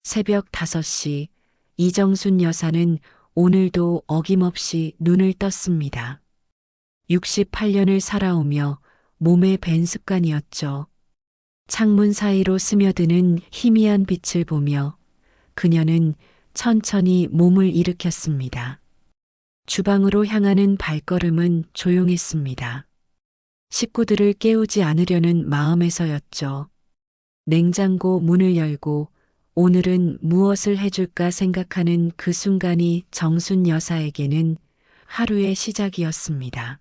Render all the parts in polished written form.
새벽 5시 이정순 여사는 오늘도 어김없이 눈을 떴습니다. 68년을 살아오며 몸에 밴 습관이었죠. 창문 사이로 스며드는 희미한 빛을 보며 그녀는 천천히 몸을 일으켰습니다. 주방으로 향하는 발걸음은 조용했습니다. 식구들을 깨우지 않으려는 마음에서였죠. 냉장고 문을 열고 오늘은 무엇을 해줄까 생각하는 그 순간이 정순 여사에게는 하루의 시작이었습니다.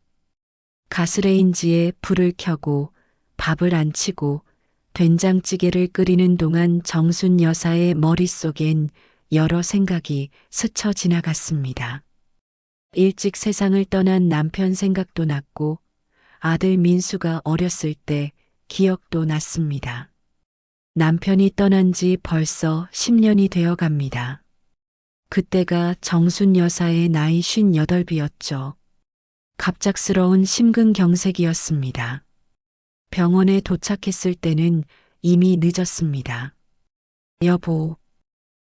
가스레인지에 불을 켜고 밥을 안치고 된장찌개를 끓이는 동안 정순 여사의 머릿속엔 여러 생각이 스쳐 지나갔습니다. 일찍 세상을 떠난 남편 생각도 났고 아들 민수가 어렸을 때 기억도 났습니다. 남편이 떠난 지 벌써 10년이 되어 갑니다. 그때가 정순 여사의 나이 58이었죠. 갑작스러운 심근경색이었습니다. 병원에 도착했을 때는 이미 늦었습니다. 여보,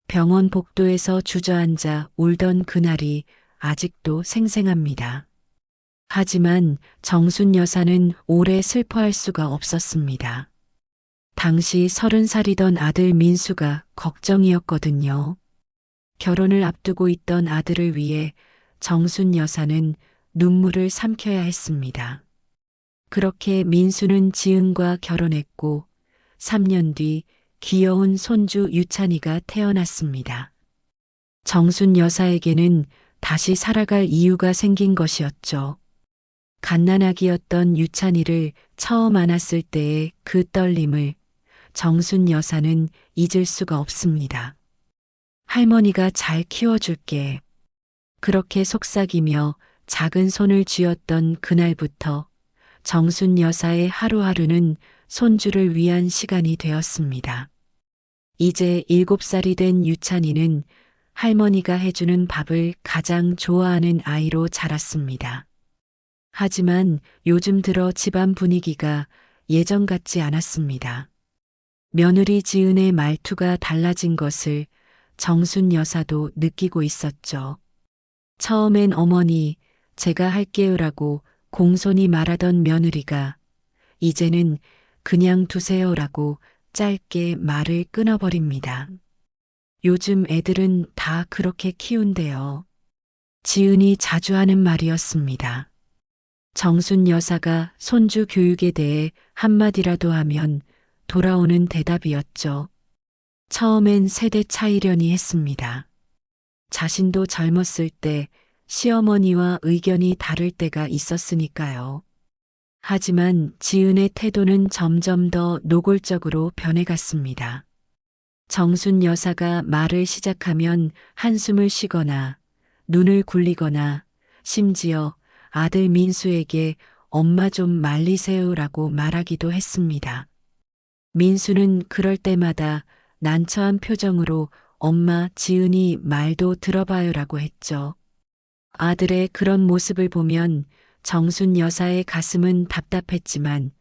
병원 복도에서 주저앉아 울던 그날이 아직도 생생합니다. 하지만 정순 여사는 오래 슬퍼할 수가 없었습니다. 당시 30살이던 아들 민수가 걱정이었거든요. 결혼을 앞두고 있던 아들을 위해 정순 여사는 눈물을 삼켜야 했습니다. 그렇게 민수는 지은과 결혼했고 3년 뒤 귀여운 손주 유찬이가 태어났습니다. 정순 여사에게는 다시 살아갈 이유가 생긴 것이었죠. 갓난아기였던 유찬이를 처음 안았을 때의 그 떨림을 정순 여사는 잊을 수가 없습니다. 할머니가 잘 키워줄게. 그렇게 속삭이며 작은 손을 쥐었던 그날부터 정순 여사의 하루하루는 손주를 위한 시간이 되었습니다. 이제 7살이 된 유찬이는 할머니가 해주는 밥을 가장 좋아하는 아이로 자랐습니다. 하지만 요즘 들어 집안 분위기가 예전 같지 않았습니다. 며느리 지은의 말투가 달라진 것을 정순 여사도 느끼고 있었죠. 처음엔 어머니, 제가 할게요라고 공손히 말하던 며느리가 이제는 그냥 두세요라고 짧게 말을 끊어버립니다. 요즘 애들은 다 그렇게 키운대요. 지은이 자주 하는 말이었습니다. 정순 여사가 손주 교육에 대해 한마디라도 하면 돌아오는 대답이었죠. 처음엔 세대 차이려니 했습니다. 자신도 젊었을 때 시어머니와 의견이 다를 때가 있었으니까요. 하지만 지은의 태도는 점점 더 노골적으로 변해갔습니다. 정순 여사가 말을 시작하면 한숨을 쉬거나 눈을 굴리거나 심지어 아들 민수에게 엄마 좀 말리세요라고 말하기도 했습니다. 민수는 그럴 때마다 난처한 표정으로 엄마 지은이 말도 들어봐요라고 했죠. 아들의 그런 모습을 보면 정순 여사의 가슴은 답답했지만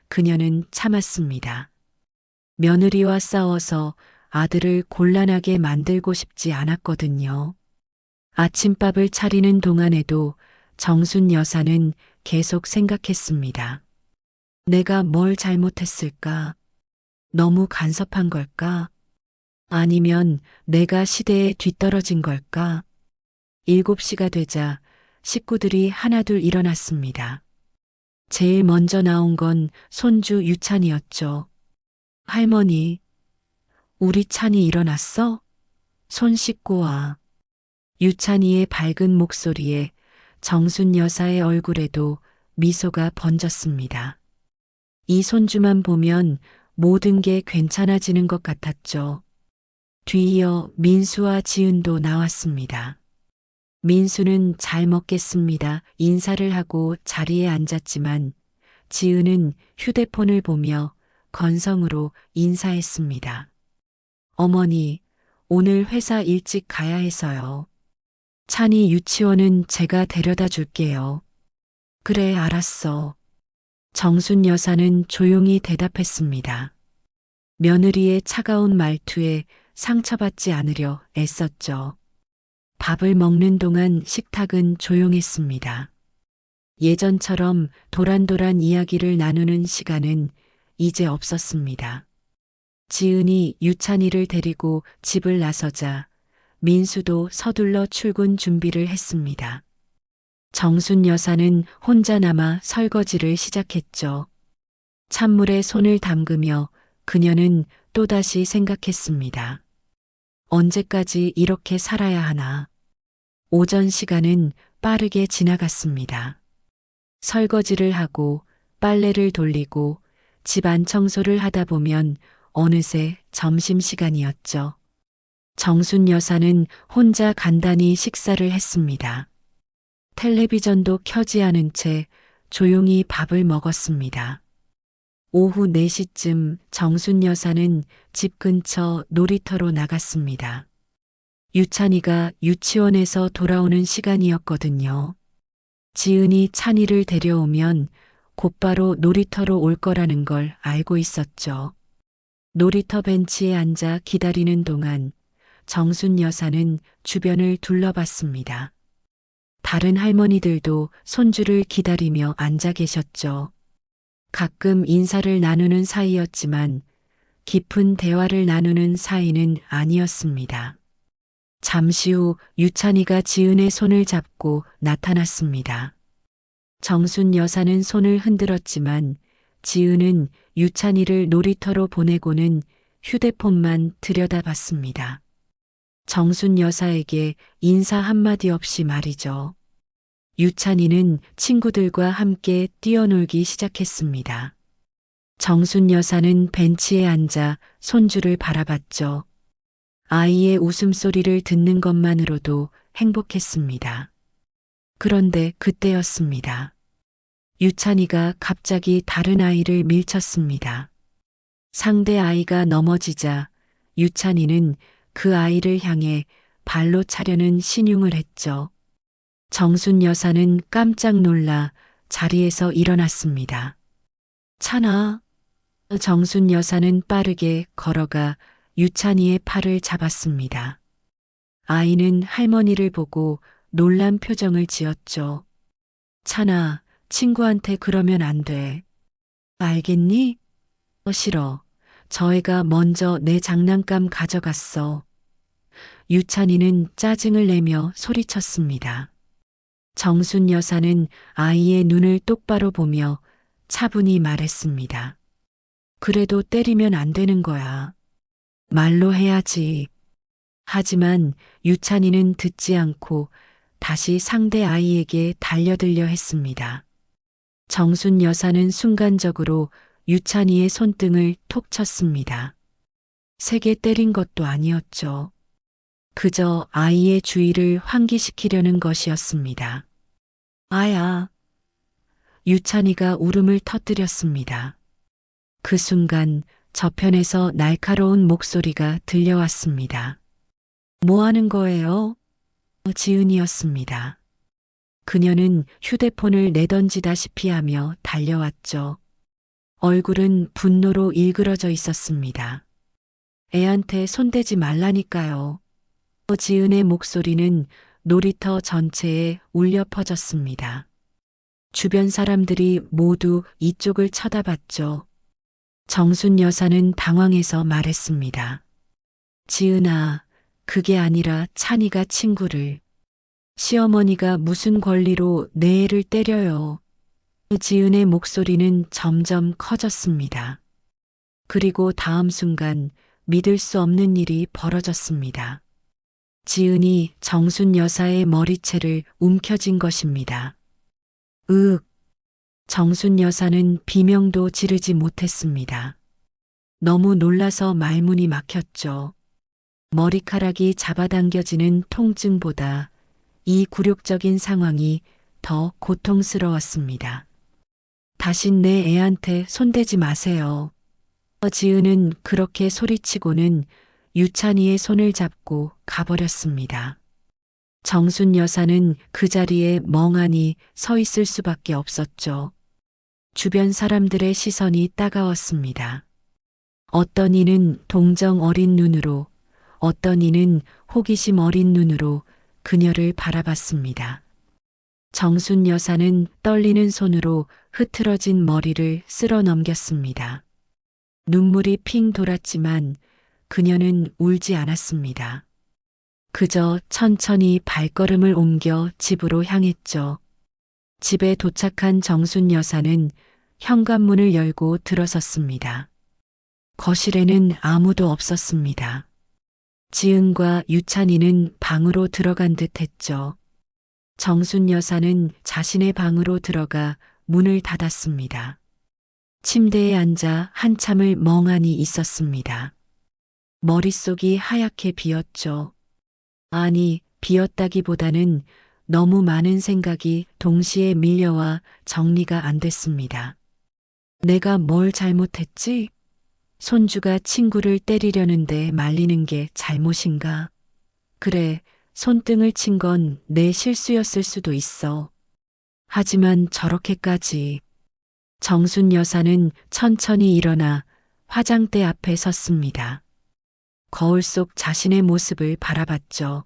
그녀는 참았습니다. 며느리와 싸워서 아들을 곤란하게 만들고 싶지 않았거든요. 아침밥을 차리는 동안에도 정순 여사는 계속 생각했습니다. 내가 뭘 잘못했을까? 너무 간섭한 걸까? 아니면 내가 시대에 뒤떨어진 걸까? 7시가 되자 식구들이 하나둘 일어났습니다. 제일 먼저 나온 건 손주 유찬이었죠. 할머니, 우리 찬이 일어났어? 손 씻고 와. 유찬이의 밝은 목소리에 정순 여사의 얼굴에도 미소가 번졌습니다. 이 손주만 보면 모든 게 괜찮아지는 것 같았죠. 뒤이어 민수와 지은도 나왔습니다. 민수는 잘 먹겠습니다. 인사를 하고 자리에 앉았지만 지은은 휴대폰을 보며 건성으로 인사했습니다. 어머니, 오늘 회사 일찍 가야 해서요. 찬이 유치원은 제가 데려다 줄게요. 그래, 알았어. 정순 여사는 조용히 대답했습니다. 며느리의 차가운 말투에 상처받지 않으려 애썼죠. 밥을 먹는 동안 식탁은 조용했습니다. 예전처럼 도란도란 이야기를 나누는 시간은 이제 없었습니다. 지은이 유찬이를 데리고 집을 나서자 민수도 서둘러 출근 준비를 했습니다. 정순 여사는 혼자 남아 설거지를 시작했죠. 찬물에 손을 담그며 그녀는 또다시 생각했습니다. 언제까지 이렇게 살아야 하나. 오전 시간은 빠르게 지나갔습니다. 설거지를 하고 빨래를 돌리고 집안 청소를 하다 보면 어느새 점심시간이었죠. 정순 여사는 혼자 간단히 식사를 했습니다. 텔레비전도 켜지 않은 채 조용히 밥을 먹었습니다. 오후 4시쯤 정순 여사는 집 근처 놀이터로 나갔습니다. 유찬이가 유치원에서 돌아오는 시간이었거든요. 지은이 찬이를 데려오면 곧바로 놀이터로 올 거라는 걸 알고 있었죠. 놀이터 벤치에 앉아 기다리는 동안 정순 여사는 주변을 둘러봤습니다. 다른 할머니들도 손주를 기다리며 앉아 계셨죠. 가끔 인사를 나누는 사이였지만 깊은 대화를 나누는 사이는 아니었습니다. 잠시 후 유찬이가 지은의 손을 잡고 나타났습니다. 정순 여사는 손을 흔들었지만 지은은 유찬이를 놀이터로 보내고는 휴대폰만 들여다봤습니다. 정순 여사에게 인사 한마디 없이 말이죠. 유찬이는 친구들과 함께 뛰어놀기 시작했습니다. 정순 여사는 벤치에 앉아 손주를 바라봤죠. 아이의 웃음소리를 듣는 것만으로도 행복했습니다. 그런데 그때였습니다. 유찬이가 갑자기 다른 아이를 밀쳤습니다. 상대 아이가 넘어지자 유찬이는 그 아이를 향해 발로 차려는 신용을 했죠. 정순 여사는 깜짝 놀라 자리에서 일어났습니다. 찬아. 정순 여사는 빠르게 걸어가 유찬이의 팔을 잡았습니다. 아이는 할머니를 보고 놀란 표정을 지었죠. 찬아, 친구한테 그러면 안 돼. 알겠니? 싫어. 저 애가 먼저 내 장난감 가져갔어. 유찬이는 짜증을 내며 소리쳤습니다. 정순 여사는 아이의 눈을 똑바로 보며 차분히 말했습니다. 그래도 때리면 안 되는 거야. 말로 해야지. 하지만 유찬이는 듣지 않고 다시 상대 아이에게 달려들려 했습니다. 정순 여사는 순간적으로 유찬이의 손등을 톡 쳤습니다. 세게 때린 것도 아니었죠. 그저 아이의 주의를 환기시키려는 것이었습니다. 아야. 유찬이가 울음을 터뜨렸습니다. 그 순간 저편에서 날카로운 목소리가 들려왔습니다. 뭐 하는 거예요? 지은이었습니다. 그녀는 휴대폰을 내던지다시피 하며 달려왔죠. 얼굴은 분노로 일그러져 있었습니다. 애한테 손대지 말라니까요. 지은의 목소리는 놀이터 전체에 울려 퍼졌습니다. 주변 사람들이 모두 이쪽을 쳐다봤죠. 정순 여사는 당황해서 말했습니다. 지은아, 그게 아니라 찬이가 친구를. 시어머니가 무슨 권리로 내 애를 때려요. 지은의 목소리는 점점 커졌습니다. 그리고 다음 순간 믿을 수 없는 일이 벌어졌습니다. 지은이 정순 여사의 머리채를 움켜쥔 것입니다. 으윽. 정순 여사는 비명도 지르지 못했습니다. 너무 놀라서 말문이 막혔죠. 머리카락이 잡아당겨지는 통증보다 이 굴욕적인 상황이 더 고통스러웠습니다. 다신 내 애한테 손대지 마세요. 지은은 그렇게 소리치고는 유찬이의 손을 잡고 가버렸습니다. 정순 여사는 그 자리에 멍하니 서 있을 수밖에 없었죠. 주변 사람들의 시선이 따가웠습니다. 어떤 이는 동정 어린 눈으로, 어떤 이는 호기심 어린 눈으로 그녀를 바라봤습니다. 정순 여사는 떨리는 손으로 흐트러진 머리를 쓸어 넘겼습니다. 눈물이 핑 돌았지만 그녀는 울지 않았습니다. 그저 천천히 발걸음을 옮겨 집으로 향했죠. 집에 도착한 정순 여사는 현관문을 열고 들어섰습니다. 거실에는 아무도 없었습니다. 지은과 유찬이는 방으로 들어간 듯 했죠. 정순 여사는 자신의 방으로 들어가 문을 닫았습니다. 침대에 앉아 한참을 멍하니 있었습니다. 머릿속이 하얗게 비었죠. 아니, 비었다기보다는 너무 많은 생각이 동시에 밀려와 정리가 안 됐습니다. 내가 뭘 잘못했지? 손주가 친구를 때리려는데 말리는 게 잘못인가? 그래, 손등을 친 건 내 실수였을 수도 있어. 하지만 저렇게까지. 정순 여사는 천천히 일어나 화장대 앞에 섰습니다. 거울 속 자신의 모습을 바라봤죠.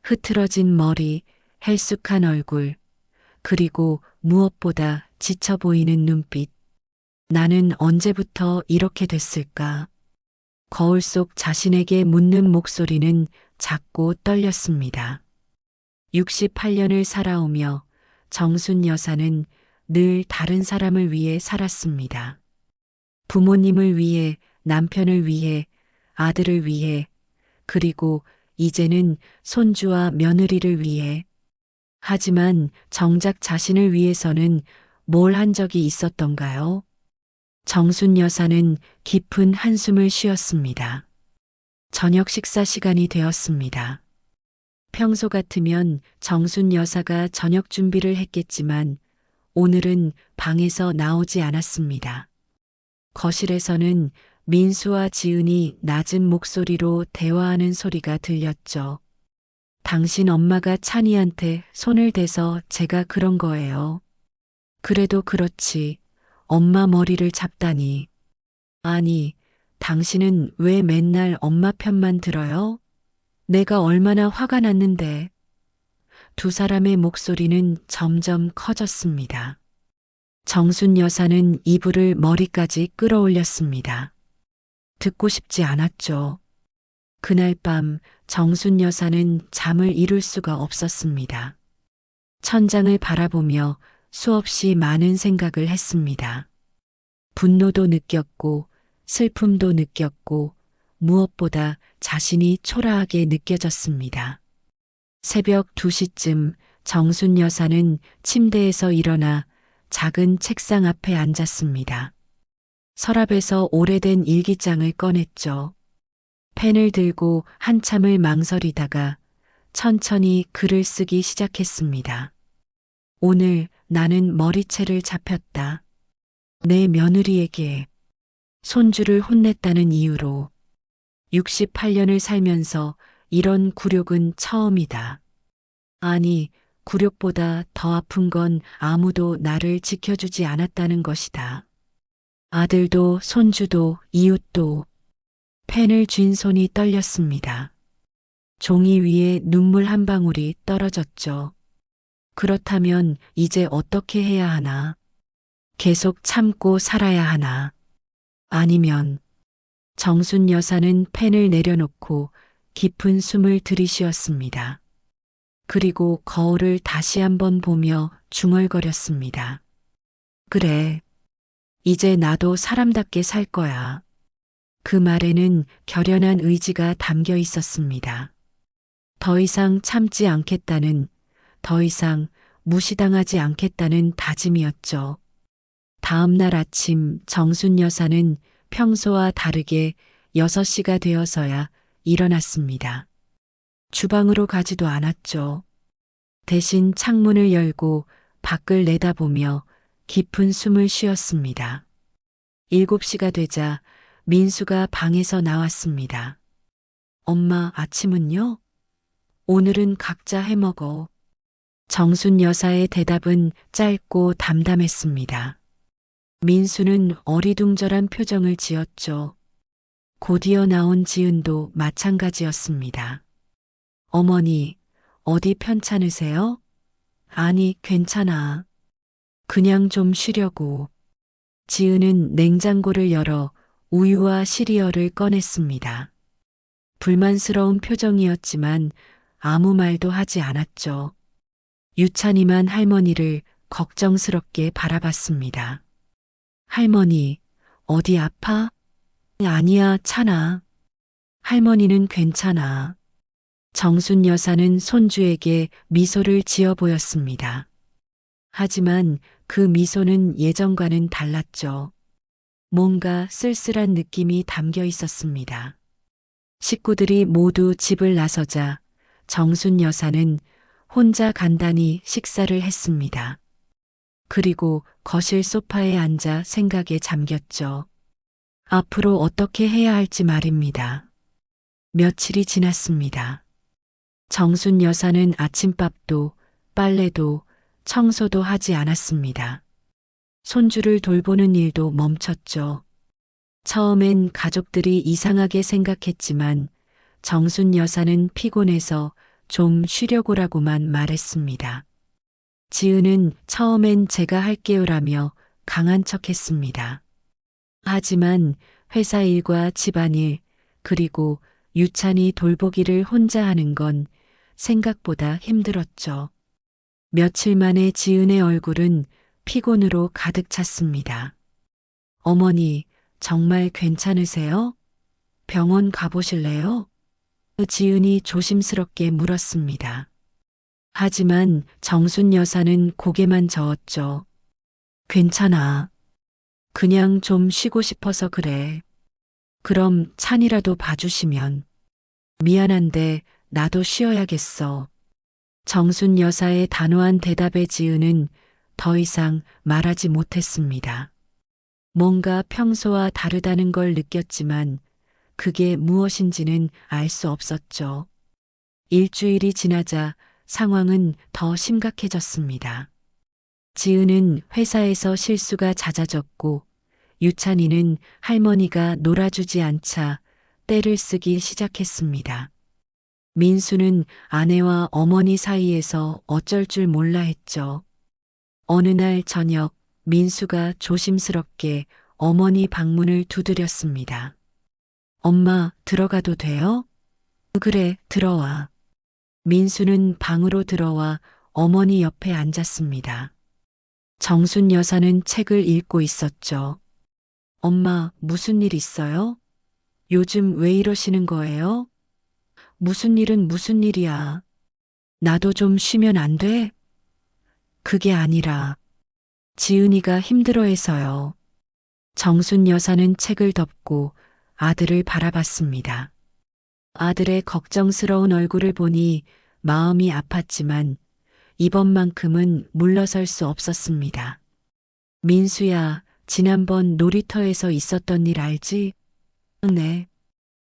흐트러진 머리, 헬쑥한 얼굴, 그리고 무엇보다 지쳐 보이는 눈빛. 나는 언제부터 이렇게 됐을까? 거울 속 자신에게 묻는 목소리는 작고 떨렸습니다. 68년을 살아오며 정순 여사는 늘 다른 사람을 위해 살았습니다. 부모님을 위해, 남편을 위해, 아들을 위해, 그리고 이제는 손주와 며느리를 위해. 하지만 정작 자신을 위해서는 뭘 한 적이 있었던가요? 정순 여사는 깊은 한숨을 쉬었습니다. 저녁 식사 시간이 되었습니다. 평소 같으면 정순 여사가 저녁 준비를 했겠지만 오늘은 방에서 나오지 않았습니다. 거실에서는 민수와 지은이 낮은 목소리로 대화하는 소리가 들렸죠. 당신 엄마가 찬이한테 손을 대서 제가 그런 거예요. 그래도 그렇지. 엄마 머리를 잡다니. 아니, 당신은 왜 맨날 엄마 편만 들어요? 내가 얼마나 화가 났는데. 두 사람의 목소리는 점점 커졌습니다. 정순 여사는 이불을 머리까지 끌어올렸습니다. 듣고 싶지 않았죠. 그날 밤 정순 여사는 잠을 이룰 수가 없었습니다. 천장을 바라보며 수없이 많은 생각을 했습니다. 분노도 느꼈고 슬픔도 느꼈고 무엇보다 자신이 초라하게 느껴졌습니다. 새벽 2시쯤 정순 여사는 침대에서 일어나 작은 책상 앞에 앉았습니다. 서랍에서 오래된 일기장을 꺼냈죠. 펜을 들고 한참을 망설이다가 천천히 글을 쓰기 시작했습니다. 오늘 나는 머리채를 잡혔다. 내 며느리에게 손주를 혼냈다는 이유로 68년을 살면서 이런 굴욕은 처음이다. 아니, 굴욕보다 더 아픈 건 아무도 나를 지켜주지 않았다는 것이다. 아들도 손주도 이웃도. 펜을 쥔 손이 떨렸습니다. 종이 위에 눈물 한 방울이 떨어졌죠. 그렇다면 이제 어떻게 해야 하나? 계속 참고 살아야 하나? 아니면 정순 여사는 펜을 내려놓고 깊은 숨을 들이쉬었습니다. 그리고 거울을 다시 한번 보며 중얼거렸습니다. 그래, 이제 나도 사람답게 살 거야. 그 말에는 결연한 의지가 담겨 있었습니다. 더 이상 참지 않겠다는, 더 이상 무시당하지 않겠다는 다짐이었죠. 다음 날 아침 정순 여사는 평소와 다르게 6시가 되어서야 일어났습니다. 주방으로 가지도 않았죠. 대신 창문을 열고 밖을 내다보며 깊은 숨을 쉬었습니다. 7시가 되자 민수가 방에서 나왔습니다. 엄마, 아침은요? 오늘은 각자 해먹어. 정순 여사의 대답은 짧고 담담했습니다. 민수는 어리둥절한 표정을 지었죠. 곧이어 나온 지은도 마찬가지였습니다. 어머니, 어디 편찮으세요? 아니, 괜찮아. 그냥 좀 쉬려고. 지은은 냉장고를 열어 우유와 시리얼을 꺼냈습니다. 불만스러운 표정이었지만 아무 말도 하지 않았죠. 유찬이만 할머니를 걱정스럽게 바라봤습니다. 할머니, 어디 아파? 아니야, 찬아. 할머니는 괜찮아. 정순 여사는 손주에게 미소를 지어 보였습니다. 하지만 그 미소는 예전과는 달랐죠. 뭔가 쓸쓸한 느낌이 담겨 있었습니다. 식구들이 모두 집을 나서자 정순 여사는 혼자 간단히 식사를 했습니다. 그리고 거실 소파에 앉아 생각에 잠겼죠. 앞으로 어떻게 해야 할지 말입니다. 며칠이 지났습니다. 정순 여사는 아침밥도 빨래도 청소도 하지 않았습니다. 손주를 돌보는 일도 멈췄죠. 처음엔 가족들이 이상하게 생각했지만 정순 여사는 피곤해서 좀 쉬려고라고만 말했습니다. 지은은 처음엔 제가 할게요라며 강한 척했습니다. 하지만 회사 일과 집안일, 그리고 유찬이 돌보기를 혼자 하는 건 생각보다 힘들었죠. 며칠 만에 지은의 얼굴은 피곤으로 가득 찼습니다. 어머니, 정말 괜찮으세요? 병원 가보실래요? 지은이 조심스럽게 물었습니다. 하지만 정순 여사는 고개만 저었죠. 괜찮아. 그냥 좀 쉬고 싶어서 그래. 그럼 찬이라도 봐주시면. 미안한데 나도 쉬어야겠어. 정순 여사의 단호한 대답에 지은은 더 이상 말하지 못했습니다. 뭔가 평소와 다르다는 걸 느꼈지만 그게 무엇인지는 알 수 없었죠. 일주일이 지나자 상황은 더 심각해졌습니다. 지은은 회사에서 실수가 잦아졌고 유찬이는 할머니가 놀아주지 않자 떼를 쓰기 시작했습니다. 민수는 아내와 어머니 사이에서 어쩔 줄 몰라 했죠. 어느 날 저녁 민수가 조심스럽게 어머니 방문을 두드렸습니다. 엄마, 들어가도 돼요? 그래, 들어와. 민수는 방으로 들어와 어머니 옆에 앉았습니다. 정순 여사는 책을 읽고 있었죠. 엄마, 무슨 일 있어요? 요즘 왜 이러시는 거예요? 무슨 일은 무슨 일이야. 나도 좀 쉬면 안 돼? 그게 아니라 지은이가 힘들어해서요. 정순 여사는 책을 덮고 아들을 바라봤습니다. 아들의 걱정스러운 얼굴을 보니 마음이 아팠지만 이번만큼은 물러설 수 없었습니다. 민수야, 지난번 놀이터에서 있었던 일 알지? 네.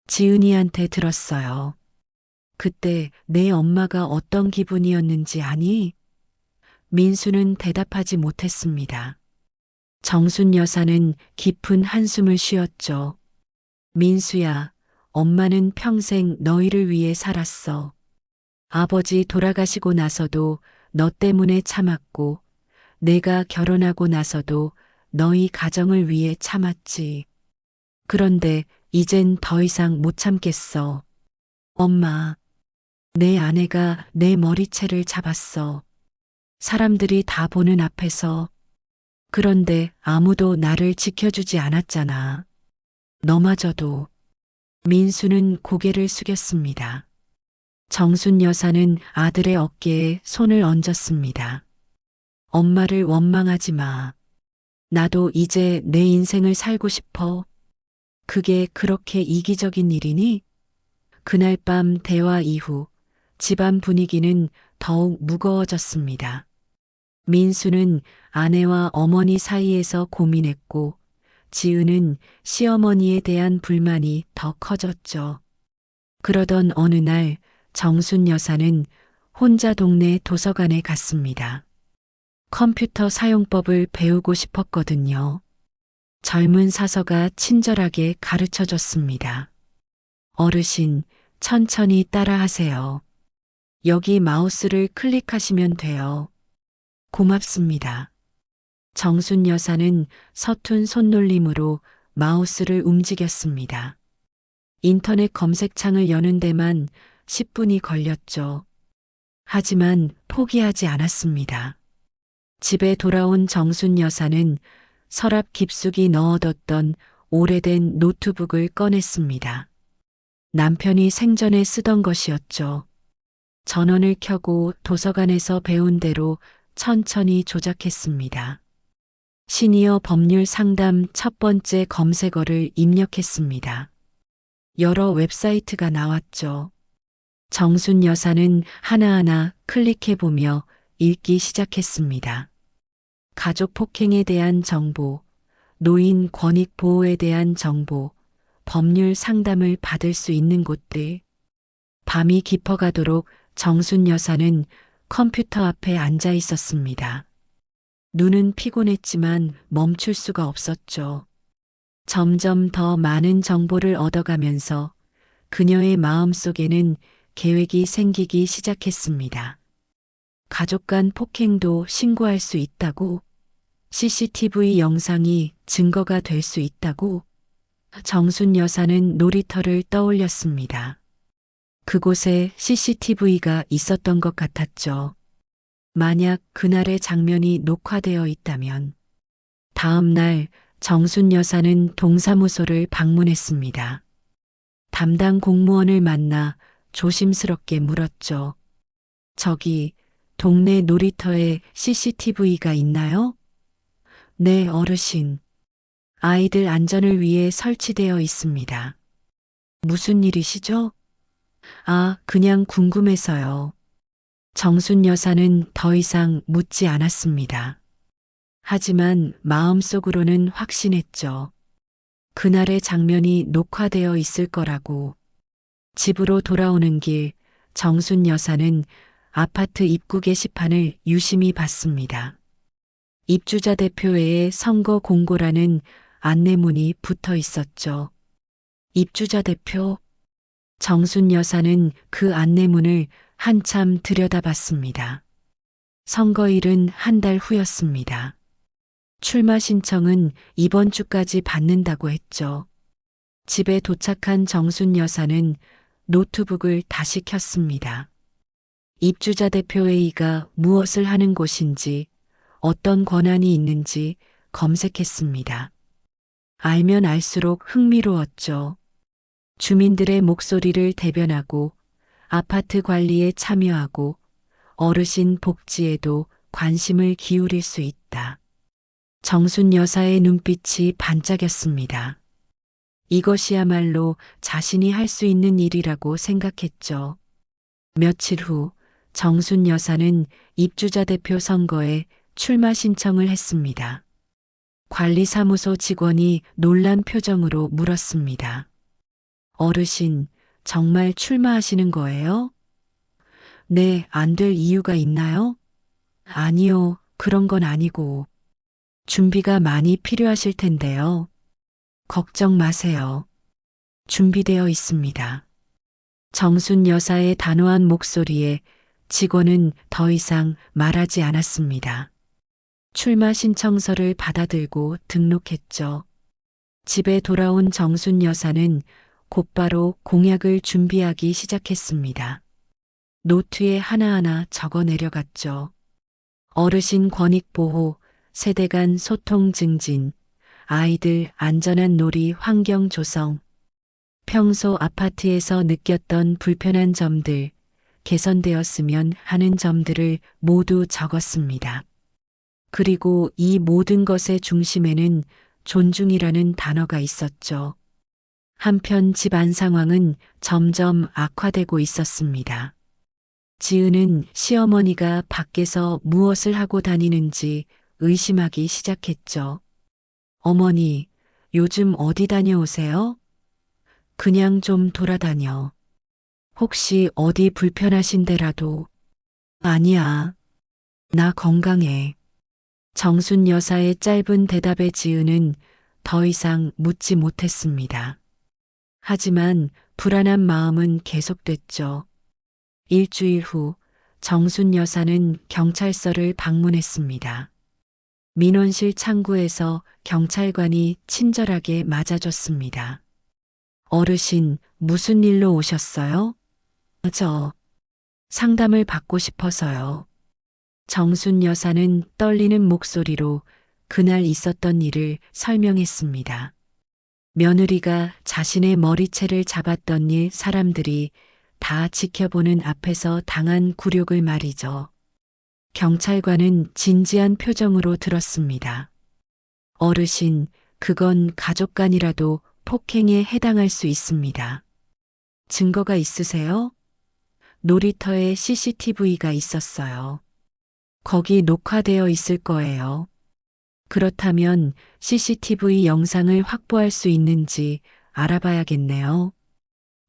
지은이한테 들었어요. 그때 내 엄마가 어떤 기분이었는지 아니? 민수는 대답하지 못했습니다. 정순 여사는 깊은 한숨을 쉬었죠. 민수야, 엄마는 평생 너희를 위해 살았어. 아버지 돌아가시고 나서도 너 때문에 참았고, 내가 결혼하고 나서도 너희 가정을 위해 참았지. 그런데 이젠 더 이상 못 참겠어. 엄마, 내 아내가 내 머리채를 잡았어. 사람들이 다 보는 앞에서. 그런데 아무도 나를 지켜주지 않았잖아. 너마저도. 민수는 고개를 숙였습니다. 정순 여사는 아들의 어깨에 손을 얹었습니다. 엄마를 원망하지 마. 나도 이제 내 인생을 살고 싶어. 그게 그렇게 이기적인 일이니? 그날 밤 대화 이후 집안 분위기는 더욱 무거워졌습니다. 민수는 아내와 어머니 사이에서 고민했고 지은은 시어머니에 대한 불만이 더 커졌죠. 그러던 어느 날 정순 여사는 혼자 동네 도서관에 갔습니다. 컴퓨터 사용법을 배우고 싶었거든요. 젊은 사서가 친절하게 가르쳐 줬습니다. 어르신, 천천히 따라하세요. 여기 마우스를 클릭하시면 돼요. 고맙습니다. 정순 여사는 서툰 손놀림으로 마우스를 움직였습니다. 인터넷 검색창을 여는 데만 10분이 걸렸죠. 하지만 포기하지 않았습니다. 집에 돌아온 정순 여사는 서랍 깊숙이 넣어뒀던 오래된 노트북을 꺼냈습니다. 남편이 생전에 쓰던 것이었죠. 전원을 켜고 도서관에서 배운 대로 천천히 조작했습니다. 시니어 법률 상담 첫 번째 검색어를 입력했습니다. 여러 웹사이트가 나왔죠. 정순 여사는 하나하나 클릭해보며 읽기 시작했습니다. 가족 폭행에 대한 정보, 노인 권익 보호에 대한 정보, 법률 상담을 받을 수 있는 곳들. 밤이 깊어가도록 정순 여사는 컴퓨터 앞에 앉아 있었습니다. 눈은 피곤했지만 멈출 수가 없었죠. 점점 더 많은 정보를 얻어가면서 그녀의 마음속에는 계획이 생기기 시작했습니다. 가족 간 폭행도 신고할 수 있다고, CCTV 영상이 증거가 될 수 있다고. 정순 여사는 놀이터를 떠올렸습니다. 그곳에 CCTV가 있었던 것 같았죠. 만약 그날의 장면이 녹화되어 있다면. 다음 날 정순 여사는 동사무소를 방문했습니다. 담당 공무원을 만나 조심스럽게 물었죠. 저기, 동네 놀이터에 CCTV가 있나요? 네, 어르신. 아이들 안전을 위해 설치되어 있습니다. 무슨 일이시죠? 아, 그냥 궁금해서요. 정순 여사는 더 이상 묻지 않았습니다. 하지만 마음속으로는 확신했죠. 그날의 장면이 녹화되어 있을 거라고. 집으로 돌아오는 길, 정순 여사는 아파트 입구 게시판을 유심히 봤습니다. 입주자 대표회의 선거 공고라는 안내문이 붙어 있었죠. 입주자 대표? 정순 여사는 그 안내문을 한참 들여다봤습니다. 선거일은 한 달 후였습니다. 출마 신청은 이번 주까지 받는다고 했죠. 집에 도착한 정순 여사는 노트북을 다시 켰습니다. 입주자 대표회의가 무엇을 하는 곳인지, 어떤 권한이 있는지 검색했습니다. 알면 알수록 흥미로웠죠. 주민들의 목소리를 대변하고 아파트 관리에 참여하고 어르신 복지에도 관심을 기울일 수 있다. 정순 여사의 눈빛이 반짝였습니다. 이것이야말로 자신이 할 수 있는 일이라고 생각했죠. 며칠 후 정순 여사는 입주자 대표 선거에 출마 신청을 했습니다. 관리사무소 직원이 놀란 표정으로 물었습니다. 어르신, 정말 출마하시는 거예요? 네, 안 될 이유가 있나요? 아니요, 그런 건 아니고. 준비가 많이 필요하실 텐데요. 걱정 마세요. 준비되어 있습니다. 정순 여사의 단호한 목소리에 직원은 더 이상 말하지 않았습니다. 출마 신청서를 받아들고 등록했죠. 집에 돌아온 정순 여사는 곧바로 공약을 준비하기 시작했습니다. 노트에 하나하나 적어 내려갔죠. 어르신 권익 보호, 세대 간 소통 증진, 아이들 안전한 놀이 환경 조성, 평소 아파트에서 느꼈던 불편한 점들, 개선되었으면 하는 점들을 모두 적었습니다. 그리고 이 모든 것의 중심에는 존중이라는 단어가 있었죠. 한편 집안 상황은 점점 악화되고 있었습니다. 지은은 시어머니가 밖에서 무엇을 하고 다니는지 의심하기 시작했죠. 어머니, 요즘 어디 다녀오세요? 그냥 좀 돌아다녀. 혹시 어디 불편하신 데라도? 아니야. 나 건강해. 정순 여사의 짧은 대답에 지은은 더 이상 묻지 못했습니다. 하지만 불안한 마음은 계속됐죠. 일주일 후 정순 여사는 경찰서를 방문했습니다. 민원실 창구에서 경찰관이 친절하게 맞아줬습니다. 어르신, 무슨 일로 오셨어요? 저 상담을 받고 싶어서요. 정순 여사는 떨리는 목소리로 그날 있었던 일을 설명했습니다. 며느리가 자신의 머리채를 잡았던 일, 사람들이 다 지켜보는 앞에서 당한 굴욕을 말이죠. 경찰관은 진지한 표정으로 들었습니다. 어르신, 그건 가족 간이라도 폭행에 해당할 수 있습니다. 증거가 있으세요? 놀이터에 CCTV가 있었어요. 거기 녹화되어 있을 거예요. 그렇다면 CCTV 영상을 확보할 수 있는지 알아봐야겠네요.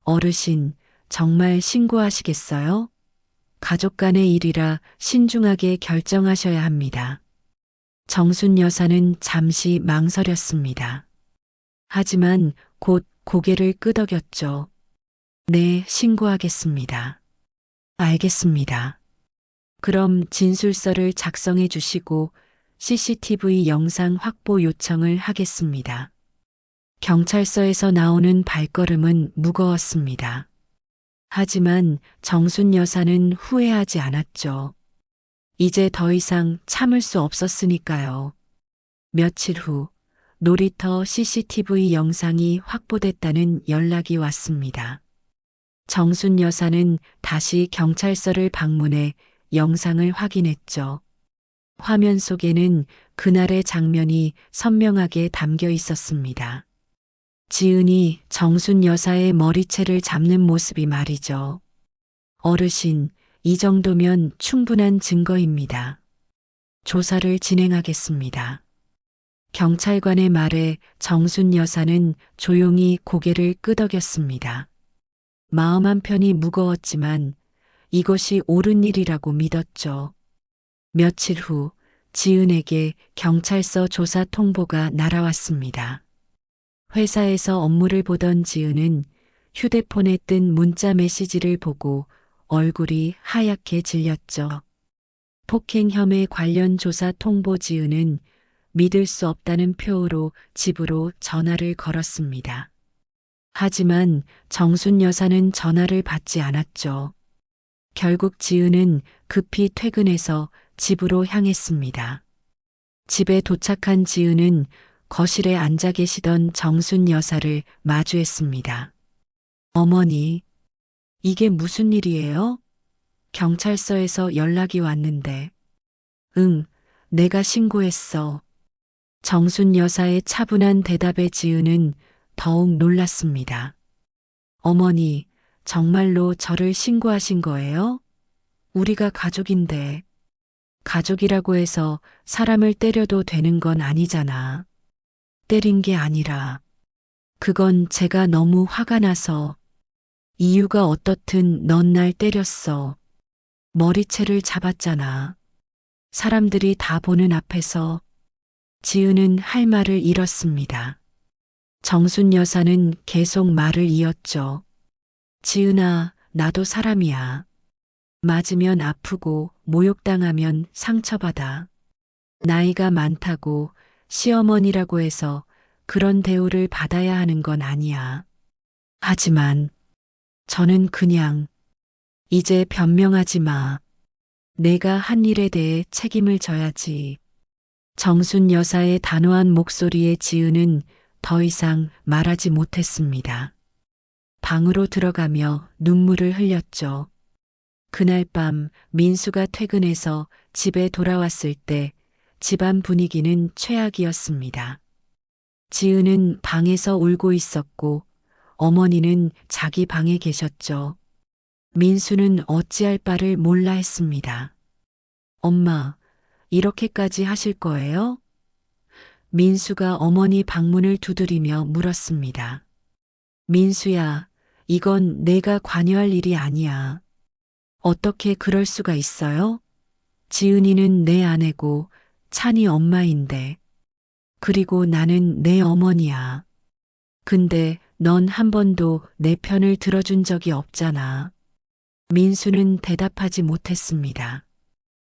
어르신, 정말 신고하시겠어요? 가족 간의 일이라 신중하게 결정하셔야 합니다. 정순 여사는 잠시 망설였습니다. 하지만 곧 고개를 끄덕였죠. 네, 신고하겠습니다. 알겠습니다. 그럼 진술서를 작성해 주시고 CCTV 영상 확보 요청을 하겠습니다. 경찰서에서 나오는 발걸음은 무거웠습니다. 하지만 정순 여사는 후회하지 않았죠. 이제 더 이상 참을 수 없었으니까요. 며칠 후 놀이터 CCTV 영상이 확보됐다는 연락이 왔습니다. 정순 여사는 다시 경찰서를 방문해 영상을 확인했죠. 화면 속에는 그날의 장면이 선명하게 담겨 있었습니다. 지은이 정순 여사의 머리채를 잡는 모습이 말이죠. 어르신, 이 정도면 충분한 증거입니다. 조사를 진행하겠습니다. 경찰관의 말에 정순 여사는 조용히 고개를 끄덕였습니다. 마음 한편이 무거웠지만 이것이 옳은 일이라고 믿었죠. 며칠 후 지은에게 경찰서 조사 통보가 날아왔습니다. 회사에서 업무를 보던 지은은 휴대폰에 뜬 문자 메시지를 보고 얼굴이 하얗게 질렸죠. 폭행 혐의 관련 조사 통보. 지은은 믿을 수 없다는 표로 집으로 전화를 걸었습니다. 하지만 정순 여사는 전화를 받지 않았죠. 결국 지은은 급히 퇴근해서 집으로 향했습니다. 집에 도착한 지은은 거실에 앉아 계시던 정순 여사를 마주했습니다. 어머니, 이게 무슨 일이에요? 경찰서에서 연락이 왔는데. 응, 내가 신고했어. 정순 여사의 차분한 대답에 지은은 더욱 놀랐습니다. 어머니, 정말로 저를 신고하신 거예요? 우리가 가족인데. 가족이라고 해서 사람을 때려도 되는 건 아니잖아. 때린 게 아니라, 그건 제가 너무 화가 나서. 이유가 어떻든 넌 날 때렸어. 머리채를 잡았잖아. 사람들이 다 보는 앞에서. 지은은 할 말을 잃었습니다. 정순 여사는 계속 말을 이었죠. 지은아, 나도 사람이야. 맞으면 아프고 모욕당하면 상처받아. 나이가 많다고 시어머니라고 해서 그런 대우를 받아야 하는 건 아니야. 하지만 저는 그냥 이제 변명하지 마. 내가 한 일에 대해 책임을 져야지. 정순 여사의 단호한 목소리에 지은은 더 이상 말하지 못했습니다. 방으로 들어가며 눈물을 흘렸죠. 그날 밤 민수가 퇴근해서 집에 돌아왔을 때 집안 분위기는 최악이었습니다. 지은은 방에서 울고 있었고 어머니는 자기 방에 계셨죠. 민수는 어찌할 바를 몰라 했습니다. 엄마, 이렇게까지 하실 거예요? 민수가 어머니 방문을 두드리며 물었습니다. 민수야, 이건 내가 관여할 일이 아니야. 어떻게 그럴 수가 있어요? 지은이는 내 아내고 찬이 엄마인데. 그리고 나는 내 어머니야. 근데 넌 한 번도 내 편을 들어준 적이 없잖아. 민수는 대답하지 못했습니다.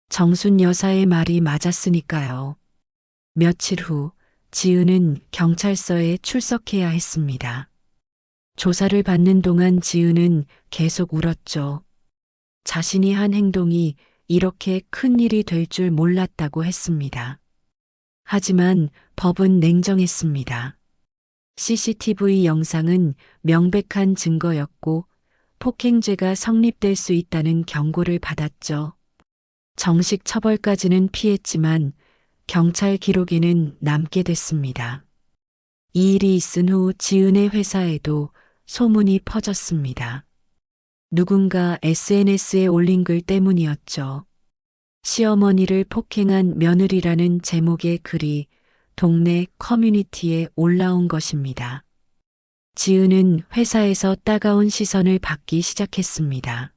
정순 여사의 말이 맞았으니까요. 며칠 후 지은은 경찰서에 출석해야 했습니다. 조사를 받는 동안 지은은 계속 울었죠. 자신이 한 행동이 이렇게 큰 일이 될 줄 몰랐다고 했습니다. 하지만 법은 냉정했습니다. CCTV 영상은 명백한 증거였고 폭행죄가 성립될 수 있다는 경고를 받았죠. 정식 처벌까지는 피했지만 경찰 기록에는 남게 됐습니다. 이 일이 있은 후 지은의 회사에도 소문이 퍼졌습니다. 누군가 SNS에 올린 글 때문이었죠. 시어머니를 폭행한 며느리라는 제목의 글이 동네 커뮤니티에 올라온 것입니다. 지은은 회사에서 따가운 시선을 받기 시작했습니다.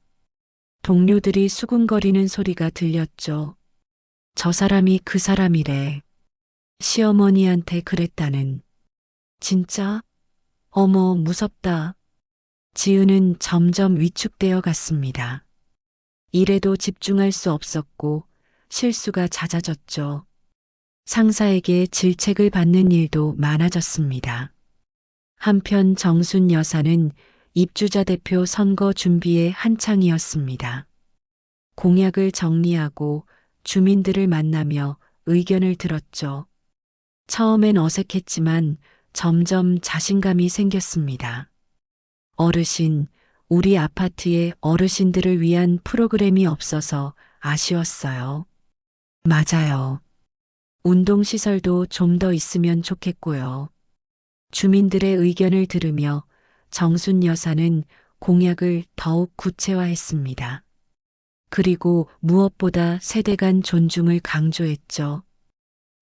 동료들이 수군거리는 소리가 들렸죠. 저 사람이 그 사람이래. 시어머니한테 그랬다는. 진짜? 어머, 무섭다. 지은은 점점 위축되어 갔습니다. 일에도 집중할 수 없었고 실수가 잦아졌죠. 상사에게 질책을 받는 일도 많아졌습니다. 한편 정순 여사는 입주자 대표 선거 준비에 한창이었습니다. 공약을 정리하고 주민들을 만나며 의견을 들었죠. 처음엔 어색했지만 점점 자신감이 생겼습니다. 어르신, 우리 아파트에 어르신들을 위한 프로그램이 없어서 아쉬웠어요. 맞아요. 운동시설도 좀 더 있으면 좋겠고요. 주민들의 의견을 들으며 정순 여사는 공약을 더욱 구체화했습니다. 그리고 무엇보다 세대 간 존중을 강조했죠.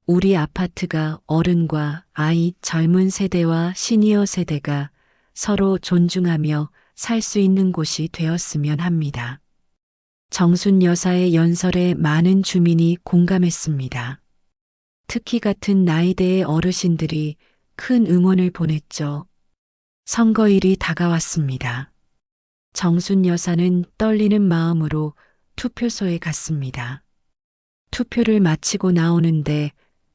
우리 아파트가 어른과 아이, 젊은 세대와 시니어 세대가 서로 존중하며 살 수 있는 곳이 되었으면 합니다. 정순 여사의 연설에 많은 주민이 공감했습니다. 특히 같은 나이대의 어르신들이 큰 응원을 보냈죠. 선거일이 다가왔습니다. 정순 여사는 떨리는 마음으로 투표소에 갔습니다. 투표를 마치고 나오는데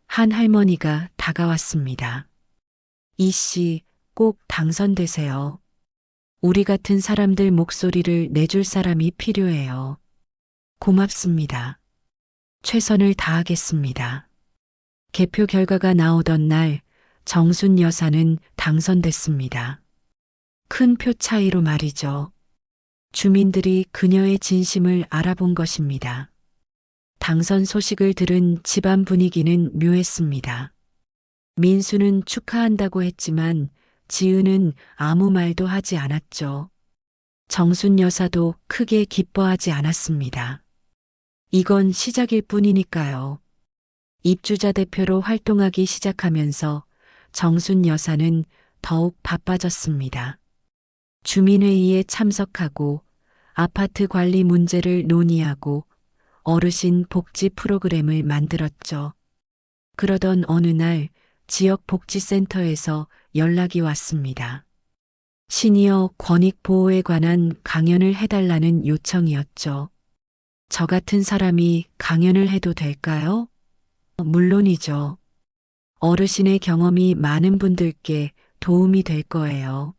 한 할머니가 다가왔습니다. 이 씨, 꼭 당선되세요. 우리 같은 사람들 목소리를 내줄 사람이 필요해요. 고맙습니다. 최선을 다하겠습니다. 개표 결과가 나오던 날 정순 여사는 당선됐습니다. 큰 표 차이로 말이죠. 주민들이 그녀의 진심을 알아본 것입니다. 당선 소식을 들은 집안 분위기는 묘했습니다. 민수는 축하한다고 했지만 지은은 아무 말도 하지 않았죠. 정순 여사도 크게 기뻐하지 않았습니다. 이건 시작일 뿐이니까요. 입주자 대표로 활동하기 시작하면서 정순 여사는 더욱 바빠졌습니다. 주민회의에 참석하고 아파트 관리 문제를 논의하고 어르신 복지 프로그램을 만들었죠. 그러던 어느 날 지역 복지센터에서 연락이 왔습니다. 시니어 권익 보호에 관한 강연을 해달라는 요청이었죠. 저 같은 사람이 강연을 해도 될까요? 물론이죠. 어르신의 경험이 많은 분들께 도움이 될 거예요.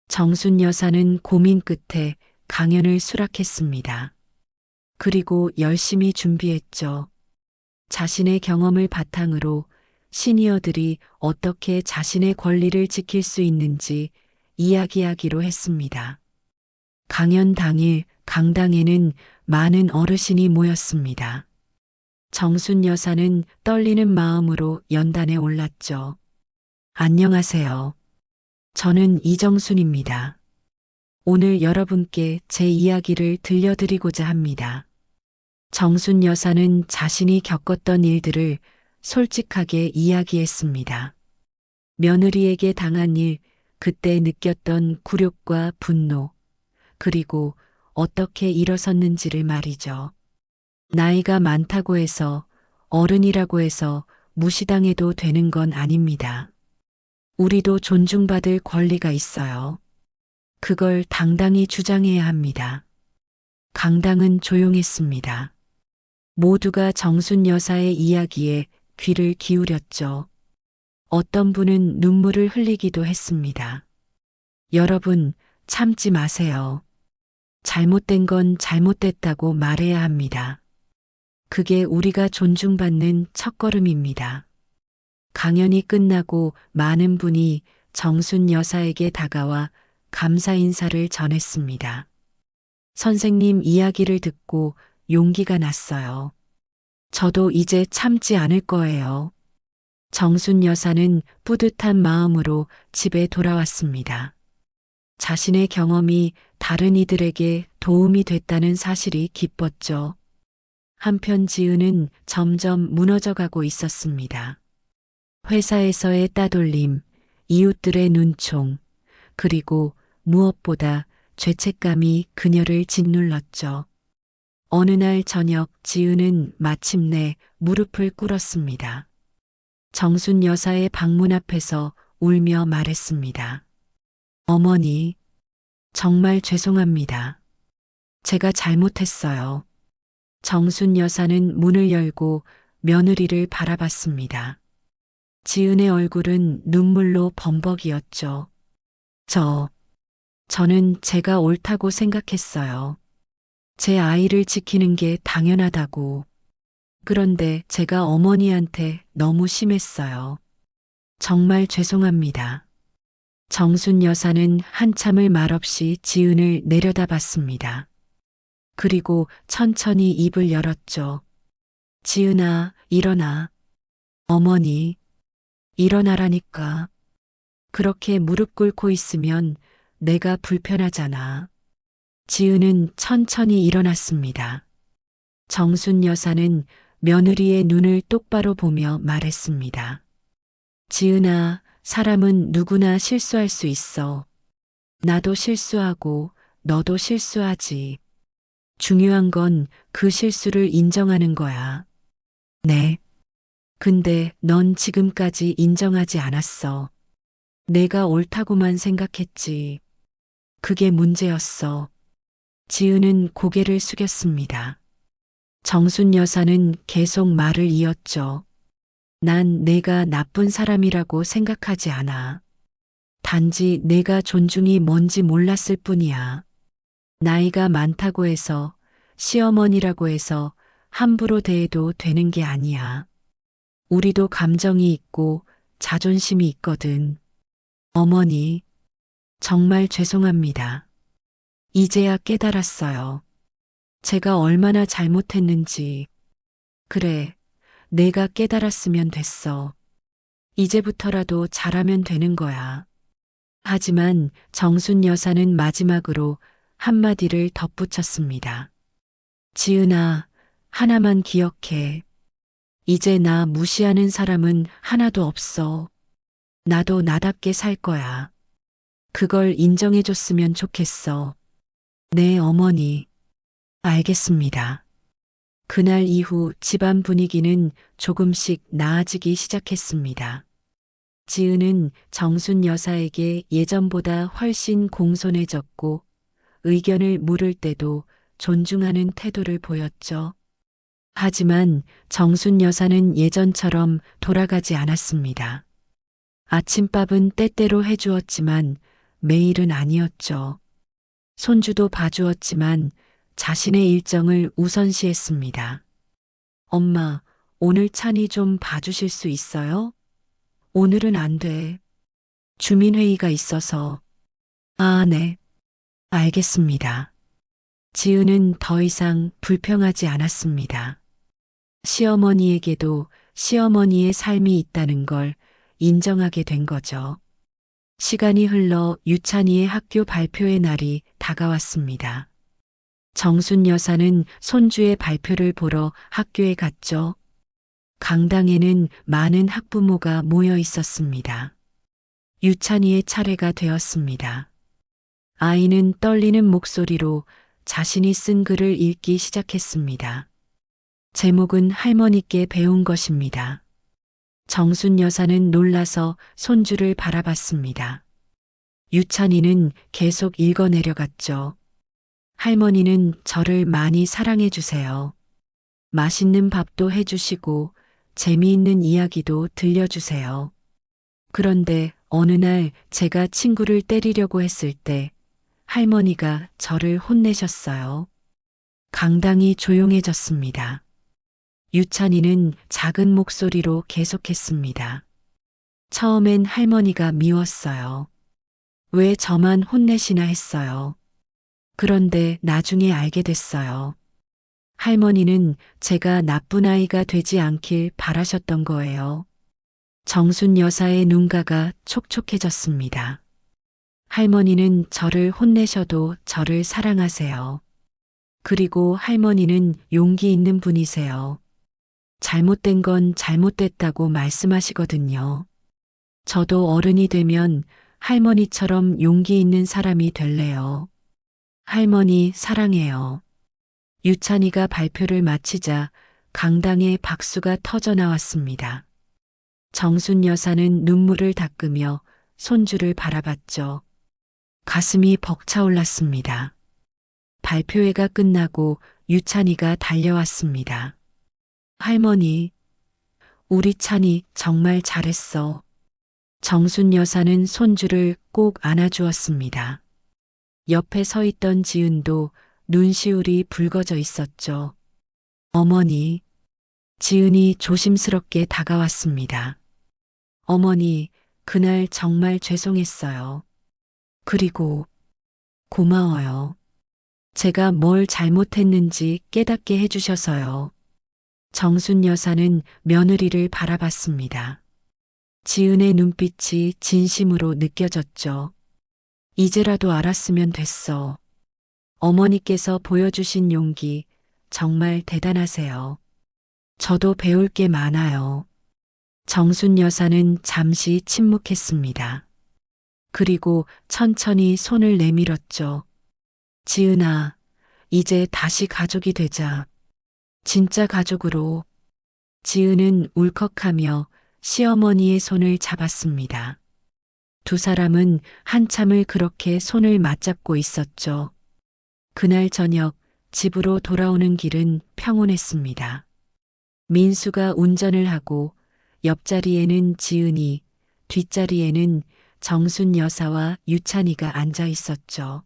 정순 여사는 고민 끝에 강연을 수락했습니다. 그리고 열심히 준비했죠. 자신의 경험을 바탕으로 시니어들이 어떻게 자신의 권리를 지킬 수 있는지 이야기하기로 했습니다. 강연 당일 강당에는 많은 어르신이 모였습니다. 정순 여사는 떨리는 마음으로 연단에 올랐죠. 안녕하세요. 저는 이정순입니다. 오늘 여러분께 제 이야기를 들려드리고자 합니다. 정순 여사는 자신이 겪었던 일들을 솔직하게 이야기했습니다. 며느리에게 당한 일, 그때 느꼈던 굴욕과 분노, 그리고 어떻게 일어섰는지를 말이죠. 나이가 많다고 해서 어른이라고 해서 무시당해도 되는 건 아닙니다. 우리도 존중받을 권리가 있어요. 그걸 당당히 주장해야 합니다. 강당은 조용했습니다. 모두가 정순 여사의 이야기에 귀를 기울였죠. 어떤 분은 눈물을 흘리기도 했습니다. 여러분, 참지 마세요. 잘못된 건 잘못됐다고 말해야 합니다. 그게 우리가 존중받는 첫걸음입니다. 강연이 끝나고 많은 분이 정순 여사에게 다가와 감사 인사를 전했습니다. 선생님 이야기를 듣고 용기가 났어요. 저도 이제 참지 않을 거예요. 정순 여사는 뿌듯한 마음으로 집에 돌아왔습니다. 자신의 경험이 다른 이들에게 도움이 됐다는 사실이 기뻤죠. 한편 지은은 점점 무너져가고 있었습니다. 회사에서의 따돌림, 이웃들의 눈총, 그리고 무엇보다 죄책감이 그녀를 짓눌렀죠. 어느 날 저녁 지은은 마침내 무릎을 꿇었습니다. 정순 여사의 방문 앞에서 울며 말했습니다. 어머니, 정말 죄송합니다. 제가 잘못했어요. 정순 여사는 문을 열고 며느리를 바라봤습니다. 지은의 얼굴은 눈물로 범벅이었죠. 저는 제가 옳다고 생각했어요. 제 아이를 지키는 게 당연하다고. 그런데 제가 어머니한테 너무 심했어요. 정말 죄송합니다. 정순 여사는 한참을 말없이 지은을 내려다봤습니다. 그리고 천천히 입을 열었죠. 지은아, 일어나. 어머니, 일어나라니까. 그렇게 무릎 꿇고 있으면 내가 불편하잖아. 지은은 천천히 일어났습니다. 정순 여사는 며느리의 눈을 똑바로 보며 말했습니다. 지은아, 사람은 누구나 실수할 수 있어. 나도 실수하고 너도 실수하지. 중요한 건 그 실수를 인정하는 거야. 네. 근데 넌 지금까지 인정하지 않았어. 내가 옳다고만 생각했지. 그게 문제였어. 지은은 고개를 숙였습니다. 정순 여사는 계속 말을 이었죠. 난 내가 나쁜 사람이라고 생각하지 않아. 단지 내가 존중이 뭔지 몰랐을 뿐이야. 나이가 많다고 해서, 시어머니라고 해서 함부로 대해도 되는 게 아니야. 우리도 감정이 있고 자존심이 있거든. 어머니, 정말 죄송합니다. 이제야 깨달았어요. 제가 얼마나 잘못했는지. 그래, 내가 깨달았으면 됐어. 이제부터라도 잘하면 되는 거야. 하지만 정순 여사는 마지막으로 한마디를 덧붙였습니다. 지은아, 하나만 기억해. 이제 나 무시하는 사람은 하나도 없어. 나도 나답게 살 거야. 그걸 인정해줬으면 좋겠어. 네, 어머니. 알겠습니다. 그날 이후 집안 분위기는 조금씩 나아지기 시작했습니다. 지은은 정순 여사에게 예전보다 훨씬 공손해졌고 의견을 물을 때도 존중하는 태도를 보였죠. 하지만 정순 여사는 예전처럼 돌아가지 않았습니다. 아침밥은 때때로 해주었지만 매일은 아니었죠. 손주도 봐주었지만 자신의 일정을 우선시했습니다. 엄마, 오늘 찬이 좀 봐주실 수 있어요? 오늘은 안 돼. 주민회의가 있어서. 아, 네. 알겠습니다. 지은은 더 이상 불평하지 않았습니다. 시어머니에게도 시어머니의 삶이 있다는 걸 인정하게 된 거죠. 시간이 흘러 유찬이의 학교 발표의 날이 다가왔습니다. 정순 여사는 손주의 발표를 보러 학교에 갔죠. 강당에는 많은 학부모가 모여 있었습니다. 유찬이의 차례가 되었습니다. 아이는 떨리는 목소리로 자신이 쓴 글을 읽기 시작했습니다. 제목은 할머니께 배운 것입니다. 정순 여사는 놀라서 손주를 바라봤습니다. 유찬이는 계속 읽어내려갔죠. 할머니는 저를 많이 사랑해 주세요. 맛있는 밥도 해주시고 재미있는 이야기도 들려주세요. 그런데 어느 날 제가 친구를 때리려고 했을 때 할머니가 저를 혼내셨어요. 강당이 조용해졌습니다. 유찬이는 작은 목소리로 계속했습니다. 처음엔 할머니가 미웠어요. 왜 저만 혼내시나 했어요. 그런데 나중에 알게 됐어요. 할머니는 제가 나쁜 아이가 되지 않길 바라셨던 거예요. 정순 여사의 눈가가 촉촉해졌습니다. 할머니는 저를 혼내셔도 저를 사랑하세요. 그리고 할머니는 용기 있는 분이세요. 잘못된 건 잘못됐다고 말씀하시거든요. 저도 어른이 되면 할머니처럼 용기 있는 사람이 될래요. 할머니 사랑해요. 유찬이가 발표를 마치자 강당에 박수가 터져 나왔습니다. 정순 여사는 눈물을 닦으며 손주를 바라봤죠. 가슴이 벅차올랐습니다. 발표회가 끝나고 유찬이가 달려왔습니다. 할머니, 우리 찬이 정말 잘했어. 정순 여사는 손주를 꼭 안아주었습니다. 옆에 서 있던 지은도 눈시울이 붉어져 있었죠. 어머니, 지은이 조심스럽게 다가왔습니다. 어머니, 그날 정말 죄송했어요. 그리고 고마워요. 제가 뭘 잘못했는지 깨닫게 해주셔서요. 정순 여사는 며느리를 바라봤습니다. 지은의 눈빛이 진심으로 느껴졌죠. 이제라도 알았으면 됐어. 어머니께서 보여주신 용기 정말 대단하세요. 저도 배울 게 많아요. 정순 여사는 잠시 침묵했습니다. 그리고 천천히 손을 내밀었죠. 지은아, 이제 다시 가족이 되자. 진짜 가족으로. 지은은 울컥하며 시어머니의 손을 잡았습니다. 두 사람은 한참을 그렇게 손을 맞잡고 있었죠. 그날 저녁 집으로 돌아오는 길은 평온했습니다. 민수가 운전을 하고 옆자리에는 지은이, 뒷자리에는 정순 여사와 유찬이가 앉아 있었죠.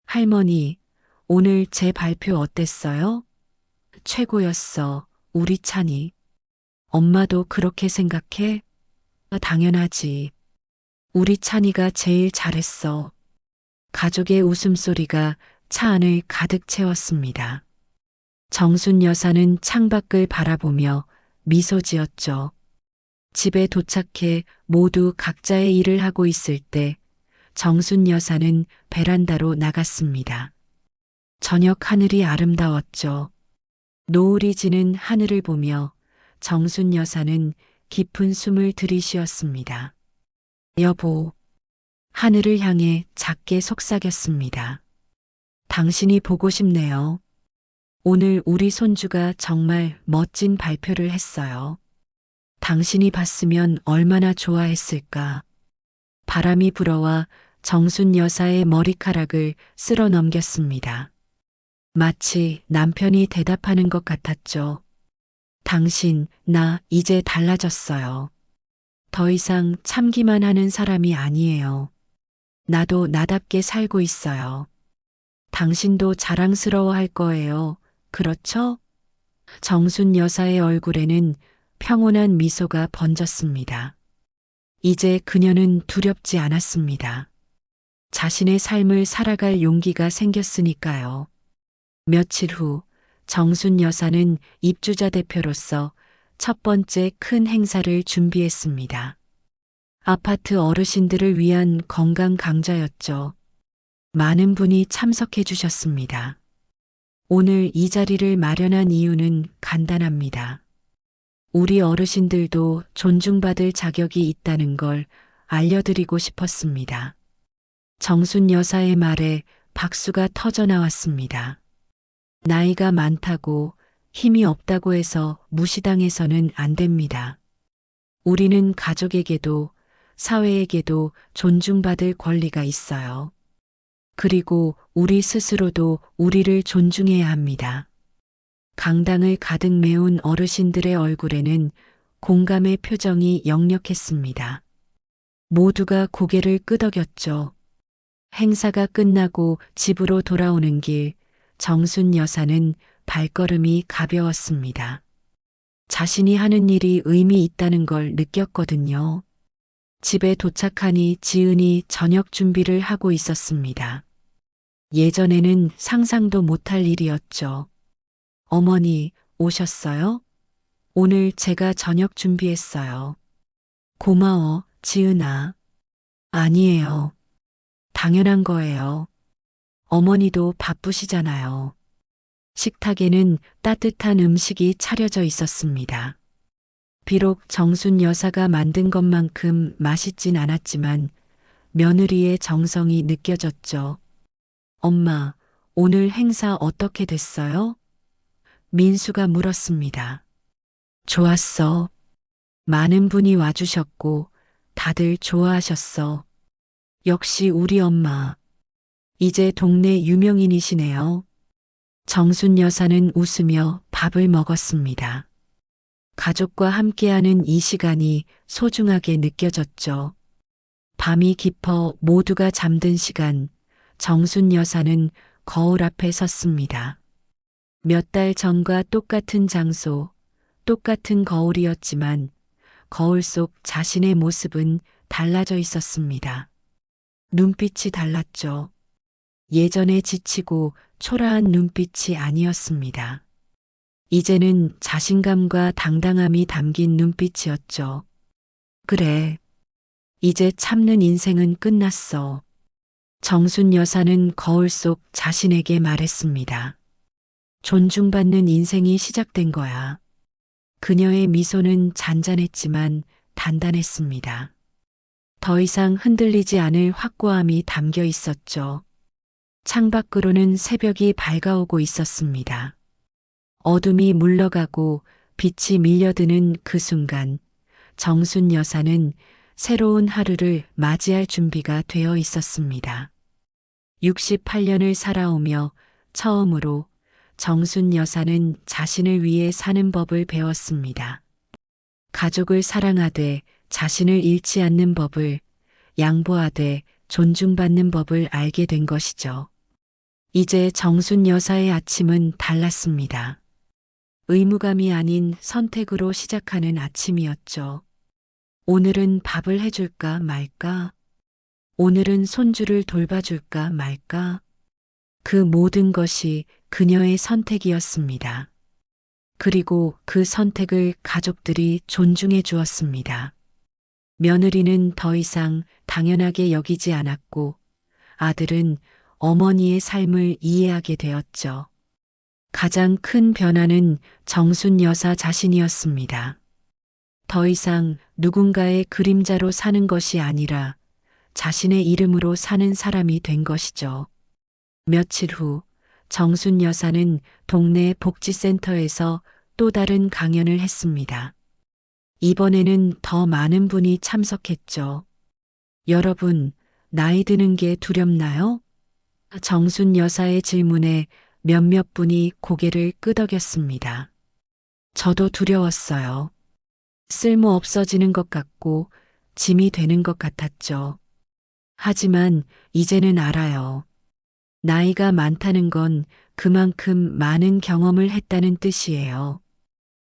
할머니, 오늘 제 발표 어땠어요? 최고였어, 우리 찬이. 엄마도 그렇게 생각해? 당연하지. 우리 찬이가 제일 잘했어. 가족의 웃음소리가 차 안을 가득 채웠습니다. 정순 여사는 창밖을 바라보며 미소 지었죠. 집에 도착해 모두 각자의 일을 하고 있을 때 정순 여사는 베란다로 나갔습니다. 저녁 하늘이 아름다웠죠. 노을이 지는 하늘을 보며 정순 여사는 깊은 숨을 들이쉬었습니다. 여보, 하늘을 향해 작게 속삭였습니다. 당신이 보고 싶네요. 오늘 우리 손주가 정말 멋진 발표를 했어요. 당신이 봤으면 얼마나 좋아했을까. 바람이 불어와 정순 여사의 머리카락을 쓸어 넘겼습니다. 마치 남편이 대답하는 것 같았죠. 당신, 나 이제 달라졌어요. 더 이상 참기만 하는 사람이 아니에요. 나도 나답게 살고 있어요. 당신도 자랑스러워할 거예요. 그렇죠? 정순 여사의 얼굴에는 평온한 미소가 번졌습니다. 이제 그녀는 두렵지 않았습니다. 자신의 삶을 살아갈 용기가 생겼으니까요. 며칠 후 정순 여사는 입주자 대표로서 첫 번째 큰 행사를 준비했습니다. 아파트 어르신들을 위한 건강 강좌였죠. 많은 분이 참석해 주셨습니다. 오늘 이 자리를 마련한 이유는 간단합니다. 우리 어르신들도 존중받을 자격이 있다는 걸 알려드리고 싶었습니다. 정순 여사의 말에 박수가 터져 나왔습니다. 나이가 많다고 힘이 없다고 해서 무시당해서는 안 됩니다. 우리는 가족에게도 사회에게도 존중받을 권리가 있어요. 그리고 우리 스스로도 우리를 존중해야 합니다. 강당을 가득 메운 어르신들의 얼굴에는 공감의 표정이 역력했습니다. 모두가 고개를 끄덕였죠. 행사가 끝나고 집으로 돌아오는 길, 정순 여사는 발걸음이 가벼웠습니다. 자신이 하는 일이 의미 있다는 걸 느꼈거든요. 집에 도착하니 지은이 저녁 준비를 하고 있었습니다. 예전에는 상상도 못할 일이었죠. 어머니, 오셨어요? 오늘 제가 저녁 준비했어요. 고마워, 지은아. 아니에요. 당연한 거예요. 어머니도 바쁘시잖아요. 식탁에는 따뜻한 음식이 차려져 있었습니다. 비록 정순 여사가 만든 것만큼 맛있진 않았지만 며느리의 정성이 느껴졌죠. 엄마, 오늘 행사 어떻게 됐어요? 민수가 물었습니다. 좋았어. 많은 분이 와주셨고 다들 좋아하셨어. 역시 우리 엄마. 이제 동네 유명인이시네요. 정순 여사는 웃으며 밥을 먹었습니다. 가족과 함께하는 이 시간이 소중하게 느껴졌죠. 밤이 깊어 모두가 잠든 시간, 정순 여사는 거울 앞에 섰습니다. 몇 달 전과 똑같은 장소, 똑같은 거울이었지만 거울 속 자신의 모습은 달라져 있었습니다. 눈빛이 달랐죠. 예전에 지치고 초라한 눈빛이 아니었습니다. 이제는 자신감과 당당함이 담긴 눈빛이었죠. 그래. 이제 참는 인생은 끝났어. 정순 여사는 거울 속 자신에게 말했습니다. 존중받는 인생이 시작된 거야. 그녀의 미소는 잔잔했지만 단단했습니다. 더 이상 흔들리지 않을 확고함이 담겨 있었죠. 창밖으로는 새벽이 밝아오고 있었습니다. 어둠이 물러가고 빛이 밀려드는 그 순간 정순 여사는 새로운 하루를 맞이할 준비가 되어 있었습니다. 68년을 살아오며 처음으로 정순 여사는 자신을 위해 사는 법을 배웠습니다. 가족을 사랑하되 자신을 잃지 않는 법을, 양보하되 존중받는 법을 알게 된 것이죠. 이제 정순 여사의 아침은 달랐습니다. 의무감이 아닌 선택으로 시작하는 아침이었죠. 오늘은 밥을 해줄까 말까? 오늘은 손주를 돌봐줄까 말까? 그 모든 것이 그녀의 선택이었습니다. 그리고 그 선택을 가족들이 존중해 주었습니다. 며느리는 더 이상 당연하게 여기지 않았고 아들은 어머니의 삶을 이해하게 되었죠. 가장 큰 변화는 정순 여사 자신이었습니다. 더 이상 누군가의 그림자로 사는 것이 아니라 자신의 이름으로 사는 사람이 된 것이죠. 며칠 후 정순 여사는 동네 복지센터에서 또 다른 강연을 했습니다. 이번에는 더 많은 분이 참석했죠. 여러분, 나이 드는 게 두렵나요? 정순 여사의 질문에 몇몇 분이 고개를 끄덕였습니다. 저도 두려웠어요. 쓸모 없어지는 것 같고 짐이 되는 것 같았죠. 하지만 이제는 알아요. 나이가 많다는 건 그만큼 많은 경험을 했다는 뜻이에요.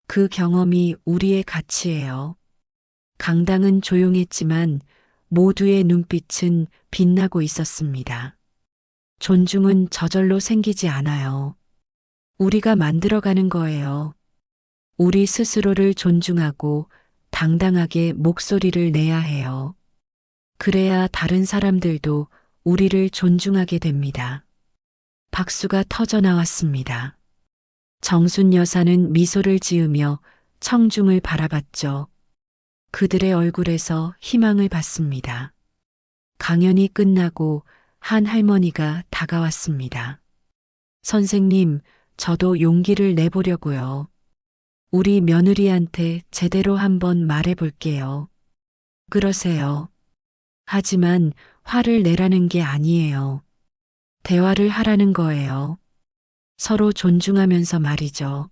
그 경험이 우리의 가치예요. 강당은 조용했지만 모두의 눈빛은 빛나고 있었습니다. 존중은 저절로 생기지 않아요. 우리가 만들어가는 거예요. 우리 스스로를 존중하고 당당하게 목소리를 내야 해요. 그래야 다른 사람들도 우리를 존중하게 됩니다. 박수가 터져 나왔습니다. 정순 여사는 미소를 지으며 청중을 바라봤죠. 그들의 얼굴에서 희망을 봤습니다. 강연이 끝나고 한 할머니가 다가왔습니다. 선생님, 저도 용기를 내보려고요. 우리 며느리한테 제대로 한번 말해 볼게요. 그러세요. 하지만 화를 내라는 게 아니에요. 대화를 하라는 거예요. 서로 존중하면서 말이죠.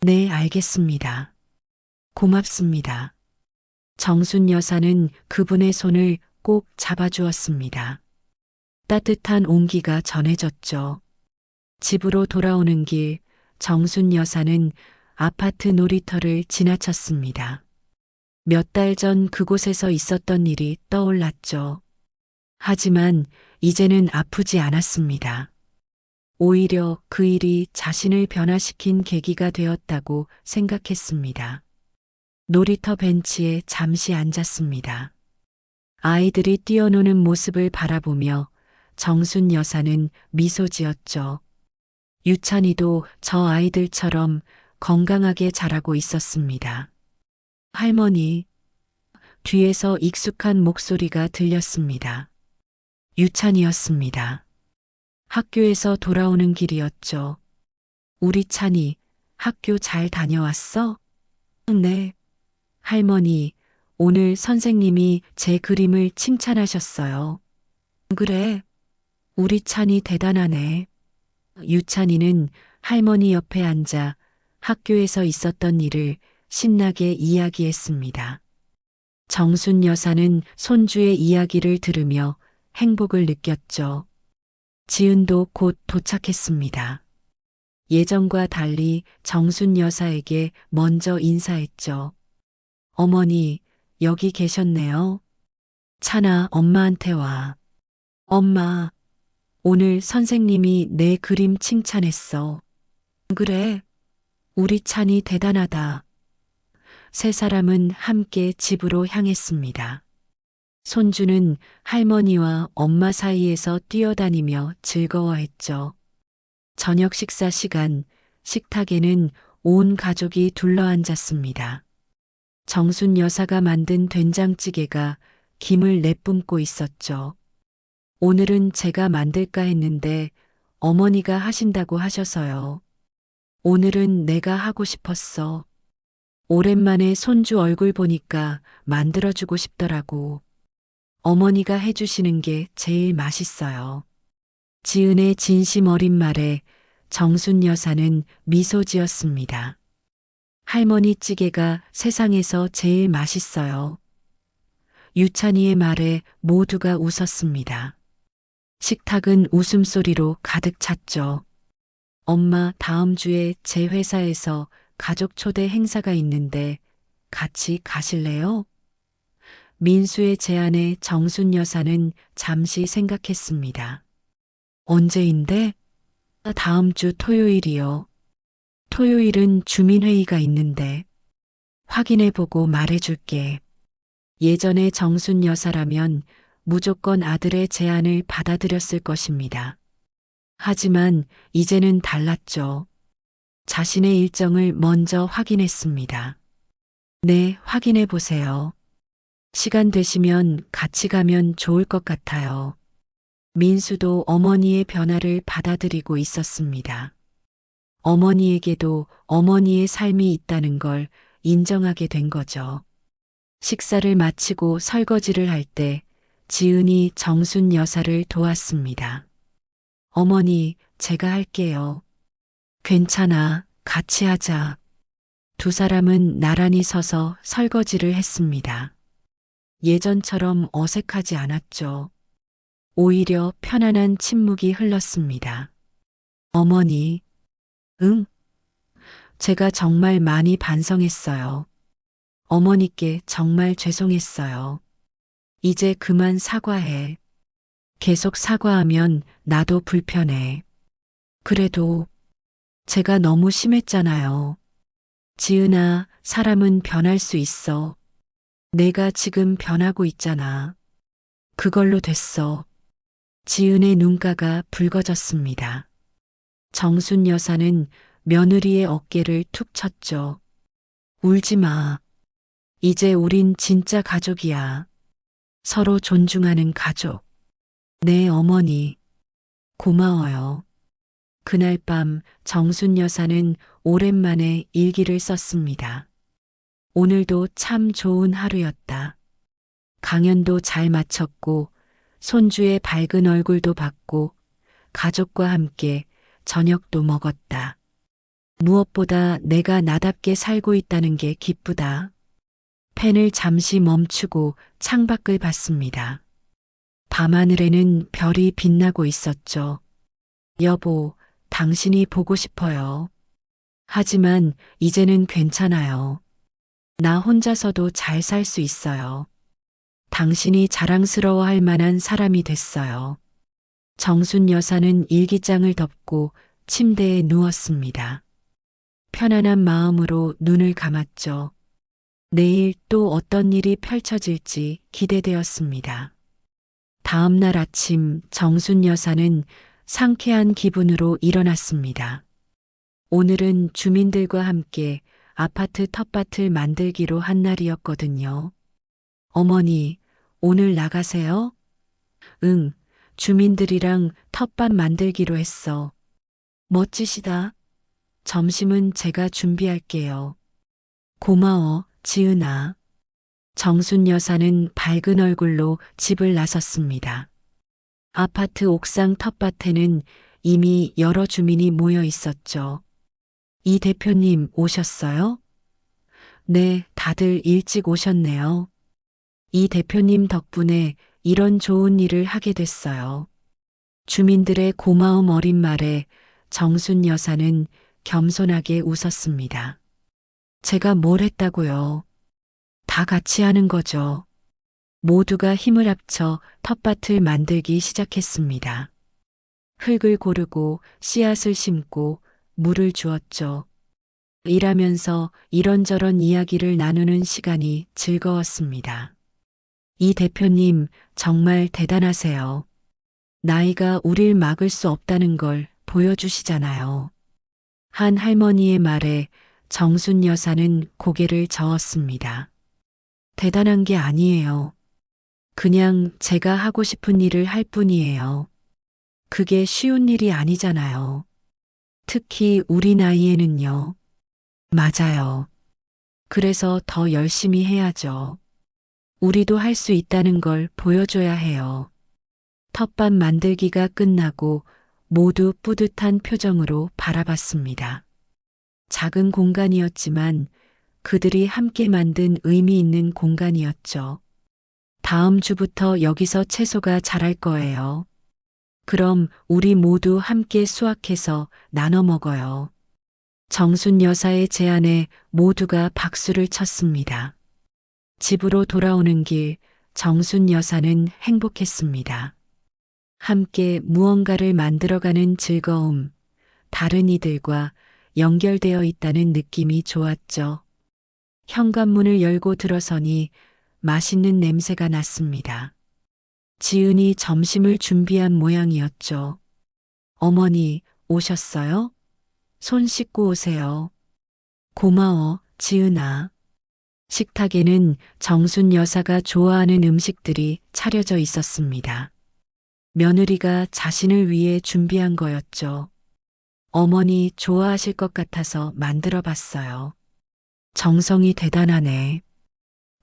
네, 알겠습니다. 고맙습니다. 정순 여사는 그분의 손을 꼭 잡아주었습니다. 따뜻한 온기가 전해졌죠. 집으로 돌아오는 길, 정순 여사는 아파트 놀이터를 지나쳤습니다. 몇 달 전 그곳에서 있었던 일이 떠올랐죠. 하지만 이제는 아프지 않았습니다. 오히려 그 일이 자신을 변화시킨 계기가 되었다고 생각했습니다. 놀이터 벤치에 잠시 앉았습니다. 아이들이 뛰어노는 모습을 바라보며 정순 여사는 미소 지었죠. 유찬이도 저 아이들처럼 건강하게 자라고 있었습니다. 할머니, 뒤에서 익숙한 목소리가 들렸습니다. 유찬이었습니다. 학교에서 돌아오는 길이었죠. 우리 찬이 학교 잘 다녀왔어? 네. 할머니, 오늘 선생님이 제 그림을 칭찬하셨어요. 그래. 우리 찬이 대단하네. 유찬이는 할머니 옆에 앉아 학교에서 있었던 일을 신나게 이야기했습니다. 정순 여사는 손주의 이야기를 들으며 행복을 느꼈죠. 지은도 곧 도착했습니다. 예전과 달리 정순 여사에게 먼저 인사했죠. 어머니, 여기 계셨네요. 찬아, 엄마한테 와. 엄마, 오늘 선생님이 내 그림 칭찬했어. 그래, 우리 찬이 대단하다. 세 사람은 함께 집으로 향했습니다. 손주는 할머니와 엄마 사이에서 뛰어다니며 즐거워했죠. 저녁 식사 시간, 식탁에는 온 가족이 둘러앉았습니다. 정순 여사가 만든 된장찌개가 김을 내뿜고 있었죠. 오늘은 제가 만들까 했는데 어머니가 하신다고 하셔서요. 오늘은 내가 하고 싶었어. 오랜만에 손주 얼굴 보니까 만들어주고 싶더라고. 어머니가 해주시는 게 제일 맛있어요. 지은의 진심 어린 말에 정순 여사는 미소 지었습니다. 할머니 찌개가 세상에서 제일 맛있어요. 유찬이의 말에 모두가 웃었습니다. 식탁은 웃음소리로 가득 찼죠. 엄마, 다음 주에 제 회사에서 가족 초대 행사가 있는데 같이 가실래요? 민수의 제안에 정순 여사는 잠시 생각했습니다. 언제인데? 다음 주 토요일이요. 토요일은 주민회의가 있는데 확인해보고 말해줄게. 예전에 정순 여사라면 무조건 아들의 제안을 받아들였을 것입니다. 하지만 이제는 달랐죠. 자신의 일정을 먼저 확인했습니다. 네, 확인해 보세요. 시간 되시면 같이 가면 좋을 것 같아요. 민수도 어머니의 변화를 받아들이고 있었습니다. 어머니에게도 어머니의 삶이 있다는 걸 인정하게 된 거죠. 식사를 마치고 설거지를 할 때 지은이 정순 여사를 도왔습니다. 어머니, 제가 할게요. 괜찮아, 같이 하자. 두 사람은 나란히 서서 설거지를 했습니다. 예전처럼 어색하지 않았죠. 오히려 편안한 침묵이 흘렀습니다. 어머니, 응? 제가 정말 많이 반성했어요. 어머니께 정말 죄송했어요. 이제 그만 사과해. 계속 사과하면 나도 불편해. 그래도 제가 너무 심했잖아요. 지은아, 사람은 변할 수 있어. 내가 지금 변하고 있잖아. 그걸로 됐어. 지은의 눈가가 붉어졌습니다. 정순 여사는 며느리의 어깨를 툭 쳤죠. 울지 마. 이제 우린 진짜 가족이야. 서로 존중하는 가족. 네, 어머니. 고마워요. 그날 밤 정순 여사는 오랜만에 일기를 썼습니다. 오늘도 참 좋은 하루였다. 강연도 잘 마쳤고 손주의 밝은 얼굴도 봤고 가족과 함께 저녁도 먹었다. 무엇보다 내가 나답게 살고 있다는 게 기쁘다. 펜을 잠시 멈추고 창밖을 봤습니다. 밤하늘에는 별이 빛나고 있었죠. 여보, 당신이 보고 싶어요. 하지만 이제는 괜찮아요. 나 혼자서도 잘 살 수 있어요. 당신이 자랑스러워할 만한 사람이 됐어요. 정순 여사는 일기장을 덮고 침대에 누웠습니다. 편안한 마음으로 눈을 감았죠. 내일 또 어떤 일이 펼쳐질지 기대되었습니다. 다음 날 아침 정순 여사는 상쾌한 기분으로 일어났습니다. 오늘은 주민들과 함께 아파트 텃밭을 만들기로 한 날이었거든요. 어머니, 오늘 나가세요? 응, 주민들이랑 텃밭 만들기로 했어. 멋지시다. 점심은 제가 준비할게요. 고마워, 지은아. 정순 여사는 밝은 얼굴로 집을 나섰습니다. 아파트 옥상 텃밭에는 이미 여러 주민이 모여 있었죠. 이 대표님 오셨어요? 네, 다들 일찍 오셨네요. 이 대표님 덕분에 이런 좋은 일을 하게 됐어요. 주민들의 고마움 어린 말에 정순 여사는 겸손하게 웃었습니다. 제가 뭘 했다고요? 다 같이 하는 거죠. 모두가 힘을 합쳐 텃밭을 만들기 시작했습니다. 흙을 고르고 씨앗을 심고 물을 주었죠. 일하면서 이런저런 이야기를 나누는 시간이 즐거웠습니다. 이 대표님 정말 대단하세요. 나이가 우릴 막을 수 없다는 걸 보여주시잖아요. 한 할머니의 말에 정순 여사는 고개를 저었습니다. 대단한 게 아니에요. 그냥 제가 하고 싶은 일을 할 뿐이에요. 그게 쉬운 일이 아니잖아요. 특히 우리 나이에는요. 맞아요. 그래서 더 열심히 해야죠. 우리도 할 수 있다는 걸 보여줘야 해요. 텃밭 만들기가 끝나고 모두 뿌듯한 표정으로 바라봤습니다. 작은 공간이었지만 그들이 함께 만든 의미 있는 공간이었죠. 다음 주부터 여기서 채소가 자랄 거예요. 그럼 우리 모두 함께 수확해서 나눠 먹어요. 정순 여사의 제안에 모두가 박수를 쳤습니다. 집으로 돌아오는 길 정순 여사는 행복했습니다. 함께 무언가를 만들어가는 즐거움, 다른 이들과 연결되어 있다는 느낌이 좋았죠. 현관문을 열고 들어서니 맛있는 냄새가 났습니다. 지은이 점심을 준비한 모양이었죠. 어머니, 오셨어요? 손 씻고 오세요. 고마워, 지은아. 식탁에는 정순 여사가 좋아하는 음식들이 차려져 있었습니다. 며느리가 자신을 위해 준비한 거였죠. 어머니 좋아하실 것 같아서 만들어 봤어요. 정성이 대단하네.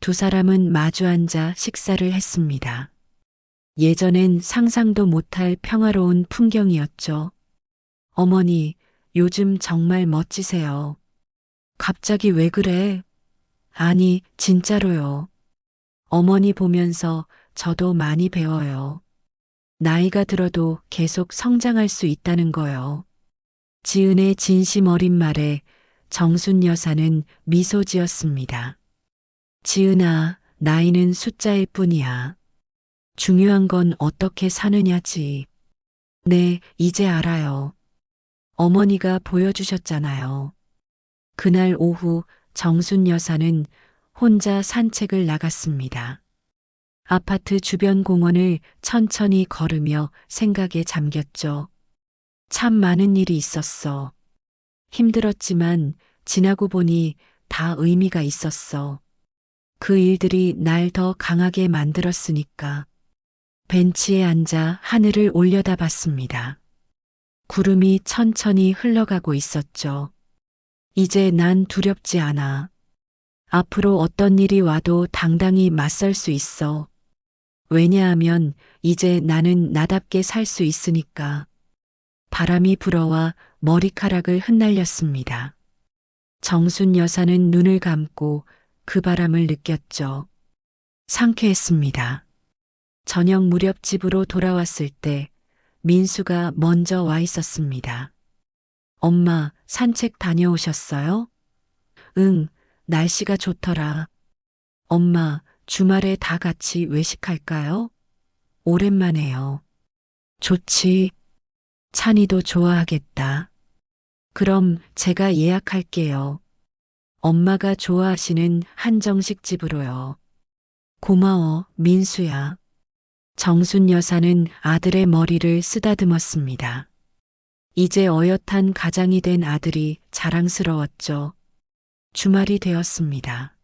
두 사람은 마주 앉아 식사를 했습니다. 예전엔 상상도 못할 평화로운 풍경이었죠. 어머니, 요즘 정말 멋지세요. 갑자기 왜 그래? 아니, 진짜로요. 어머니 보면서 저도 많이 배워요. 나이가 들어도 계속 성장할 수 있다는 거요. 지은의 진심 어린 말에 정순 여사는 미소 지었습니다. 지은아, 나이는 숫자일 뿐이야. 중요한 건 어떻게 사느냐지. 네, 이제 알아요. 어머니가 보여주셨잖아요. 그날 오후 정순 여사는 혼자 산책을 나갔습니다. 아파트 주변 공원을 천천히 걸으며 생각에 잠겼죠. 참 많은 일이 있었어. 힘들었지만 지나고 보니 다 의미가 있었어. 그 일들이 날 더 강하게 만들었으니까. 벤치에 앉아 하늘을 올려다봤습니다. 구름이 천천히 흘러가고 있었죠. 이제 난 두렵지 않아. 앞으로 어떤 일이 와도 당당히 맞설 수 있어. 왜냐하면 이제 나는 나답게 살 수 있으니까. 바람이 불어와 머리카락을 흩날렸습니다. 정순 여사는 눈을 감고 그 바람을 느꼈죠. 상쾌했습니다. 저녁 무렵 집으로 돌아왔을 때 민수가 먼저 와 있었습니다. 엄마, 산책 다녀오셨어요? 응, 날씨가 좋더라. 엄마, 주말에 다 같이 외식할까요? 오랜만에요. 좋지. 찬이도 좋아하겠다. 그럼 제가 예약할게요. 엄마가 좋아하시는 한정식 집으로요. 고마워, 민수야. 정순 여사는 아들의 머리를 쓰다듬었습니다. 이제 어엿한 가장이 된 아들이 자랑스러웠죠. 주말이 되었습니다.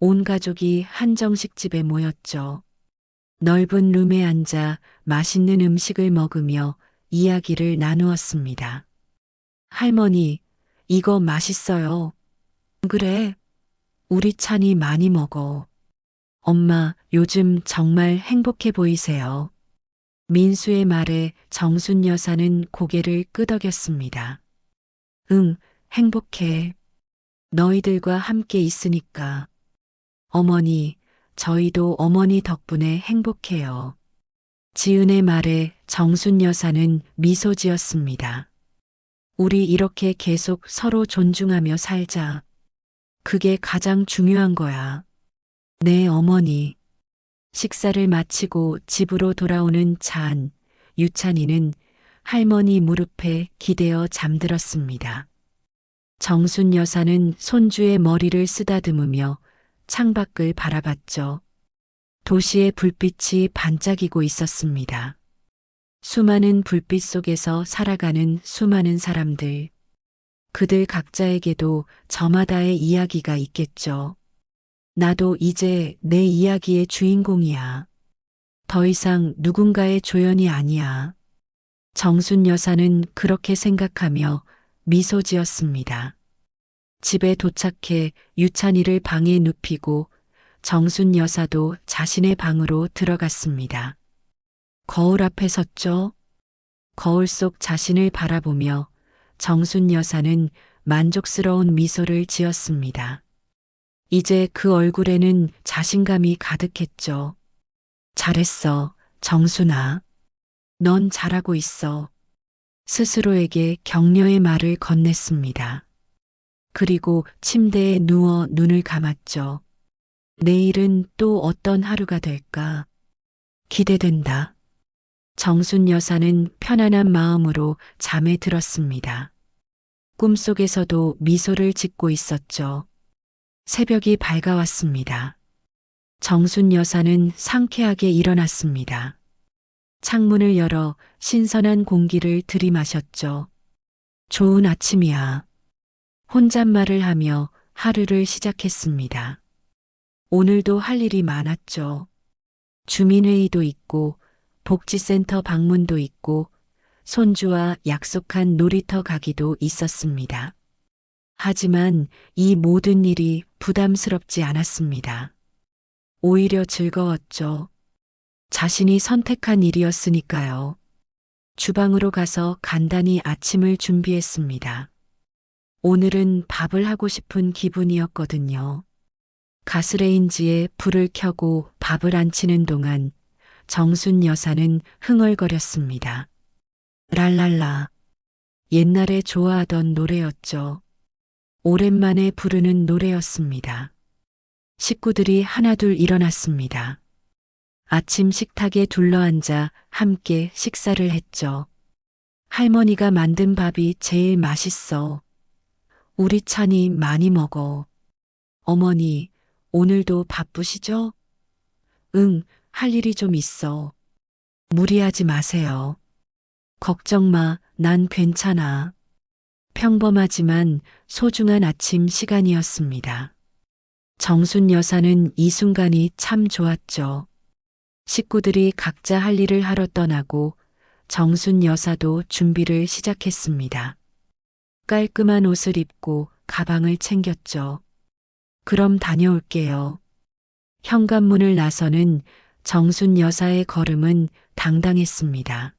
온 가족이 한정식 집에 모였죠. 넓은 룸에 앉아 맛있는 음식을 먹으며 이야기를 나누었습니다. 할머니, 이거 맛있어요. 그래, 우리 찬이 많이 먹어. 엄마, 요즘 정말 행복해 보이세요. 민수의 말에 정순 여사는 고개를 끄덕였습니다. 응, 행복해. 너희들과 함께 있으니까. 어머니, 저희도 어머니 덕분에 행복해요. 지은의 말에 정순 여사는 미소 지었습니다. 우리 이렇게 계속 서로 존중하며 살자. 그게 가장 중요한 거야. 네, 어머니. 식사를 마치고 집으로 돌아오는 찬, 유찬이는 할머니 무릎에 기대어 잠들었습니다. 정순 여사는 손주의 머리를 쓰다듬으며 창밖을 바라봤죠. 도시의 불빛이 반짝이고 있었습니다. 수많은 불빛 속에서 살아가는 수많은 사람들. 그들 각자에게도 저마다의 이야기가 있겠죠. 나도 이제 내 이야기의 주인공이야. 더 이상 누군가의 조연이 아니야. 정순 여사는 그렇게 생각하며 미소 지었습니다. 집에 도착해 유찬이를 방에 눕히고 정순 여사도 자신의 방으로 들어갔습니다. 거울 앞에 섰죠. 거울 속 자신을 바라보며 정순 여사는 만족스러운 미소를 지었습니다. 이제 그 얼굴에는 자신감이 가득했죠. 잘했어, 정순아. 넌 잘하고 있어. 스스로에게 격려의 말을 건넸습니다. 그리고 침대에 누워 눈을 감았죠. 내일은 또 어떤 하루가 될까? 기대된다. 정순 여사는 편안한 마음으로 잠에 들었습니다. 꿈속에서도 미소를 짓고 있었죠. 새벽이 밝아왔습니다. 정순 여사는 상쾌하게 일어났습니다. 창문을 열어 신선한 공기를 들이마셨죠. 좋은 아침이야. 혼잣말을 하며 하루를 시작했습니다. 오늘도 할 일이 많았죠. 주민회의도 있고 복지센터 방문도 있고 손주와 약속한 놀이터 가기도 있었습니다. 하지만 이 모든 일이 부담스럽지 않았습니다. 오히려 즐거웠죠. 자신이 선택한 일이었으니까요. 주방으로 가서 간단히 아침을 준비했습니다. 오늘은 밥을 하고 싶은 기분이었거든요. 가스레인지에 불을 켜고 밥을 안치는 동안 정순 여사는 흥얼거렸습니다. 랄랄라. 옛날에 좋아하던 노래였죠. 오랜만에 부르는 노래였습니다. 식구들이 하나둘 일어났습니다. 아침 식탁에 둘러앉아 함께 식사를 했죠. 할머니가 만든 밥이 제일 맛있어. 우리 찬이 많이 먹어. 어머니, 오늘도 바쁘시죠? 응, 할 일이 좀 있어. 무리하지 마세요. 걱정 마, 난 괜찮아. 평범하지만 소중한 아침 시간이었습니다. 정순 여사는 이 순간이 참 좋았죠. 식구들이 각자 할 일을 하러 떠나고 정순 여사도 준비를 시작했습니다. 깔끔한 옷을 입고 가방을 챙겼죠. 그럼 다녀올게요. 현관문을 나서는 정순 여사의 걸음은 당당했습니다.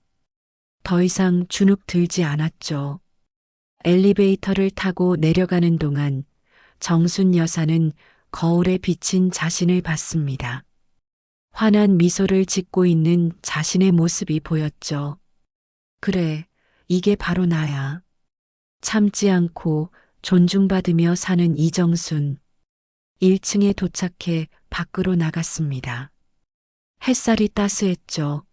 더 이상 주눅 들지 않았죠. 엘리베이터를 타고 내려가는 동안 정순 여사는 거울에 비친 자신을 봤습니다. 환한 미소를 짓고 있는 자신의 모습이 보였죠. 그래, 이게 바로 나야. 참지 않고 존중받으며 사는 이정순. 1층에 도착해 밖으로 나갔습니다. 햇살이 따스했죠.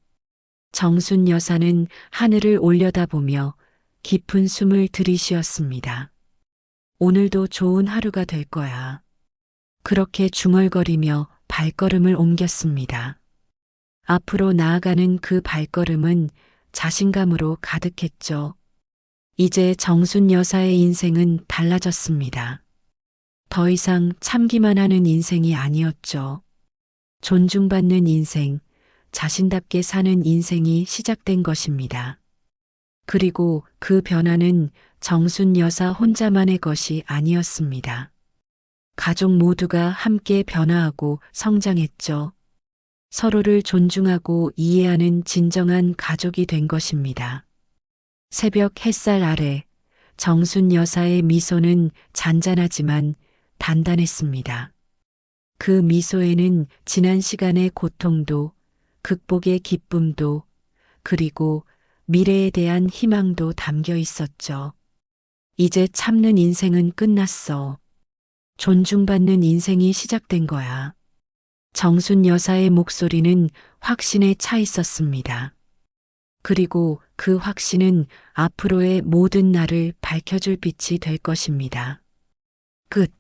정순 여사는 하늘을 올려다보며 깊은 숨을 들이쉬었습니다. 오늘도 좋은 하루가 될 거야. 그렇게 중얼거리며 발걸음을 옮겼습니다. 앞으로 나아가는 그 발걸음은 자신감으로 가득했죠. 이제 정순 여사의 인생은 달라졌습니다. 더 이상 참기만 하는 인생이 아니었죠. 존중받는 인생, 자신답게 사는 인생이 시작된 것입니다. 그리고 그 변화는 정순 여사 혼자만의 것이 아니었습니다. 가족 모두가 함께 변화하고 성장했죠. 서로를 존중하고 이해하는 진정한 가족이 된 것입니다. 새벽 햇살 아래 정순 여사의 미소는 잔잔하지만 단단했습니다. 그 미소에는 지난 시간의 고통도, 극복의 기쁨도, 그리고 미래에 대한 희망도 담겨 있었죠. 이제 참는 인생은 끝났어. 존중받는 인생이 시작된 거야. 정순 여사의 목소리는 확신에 차 있었습니다. 그리고 그 확신은 앞으로의 모든 날을 밝혀줄 빛이 될 것입니다. 끝.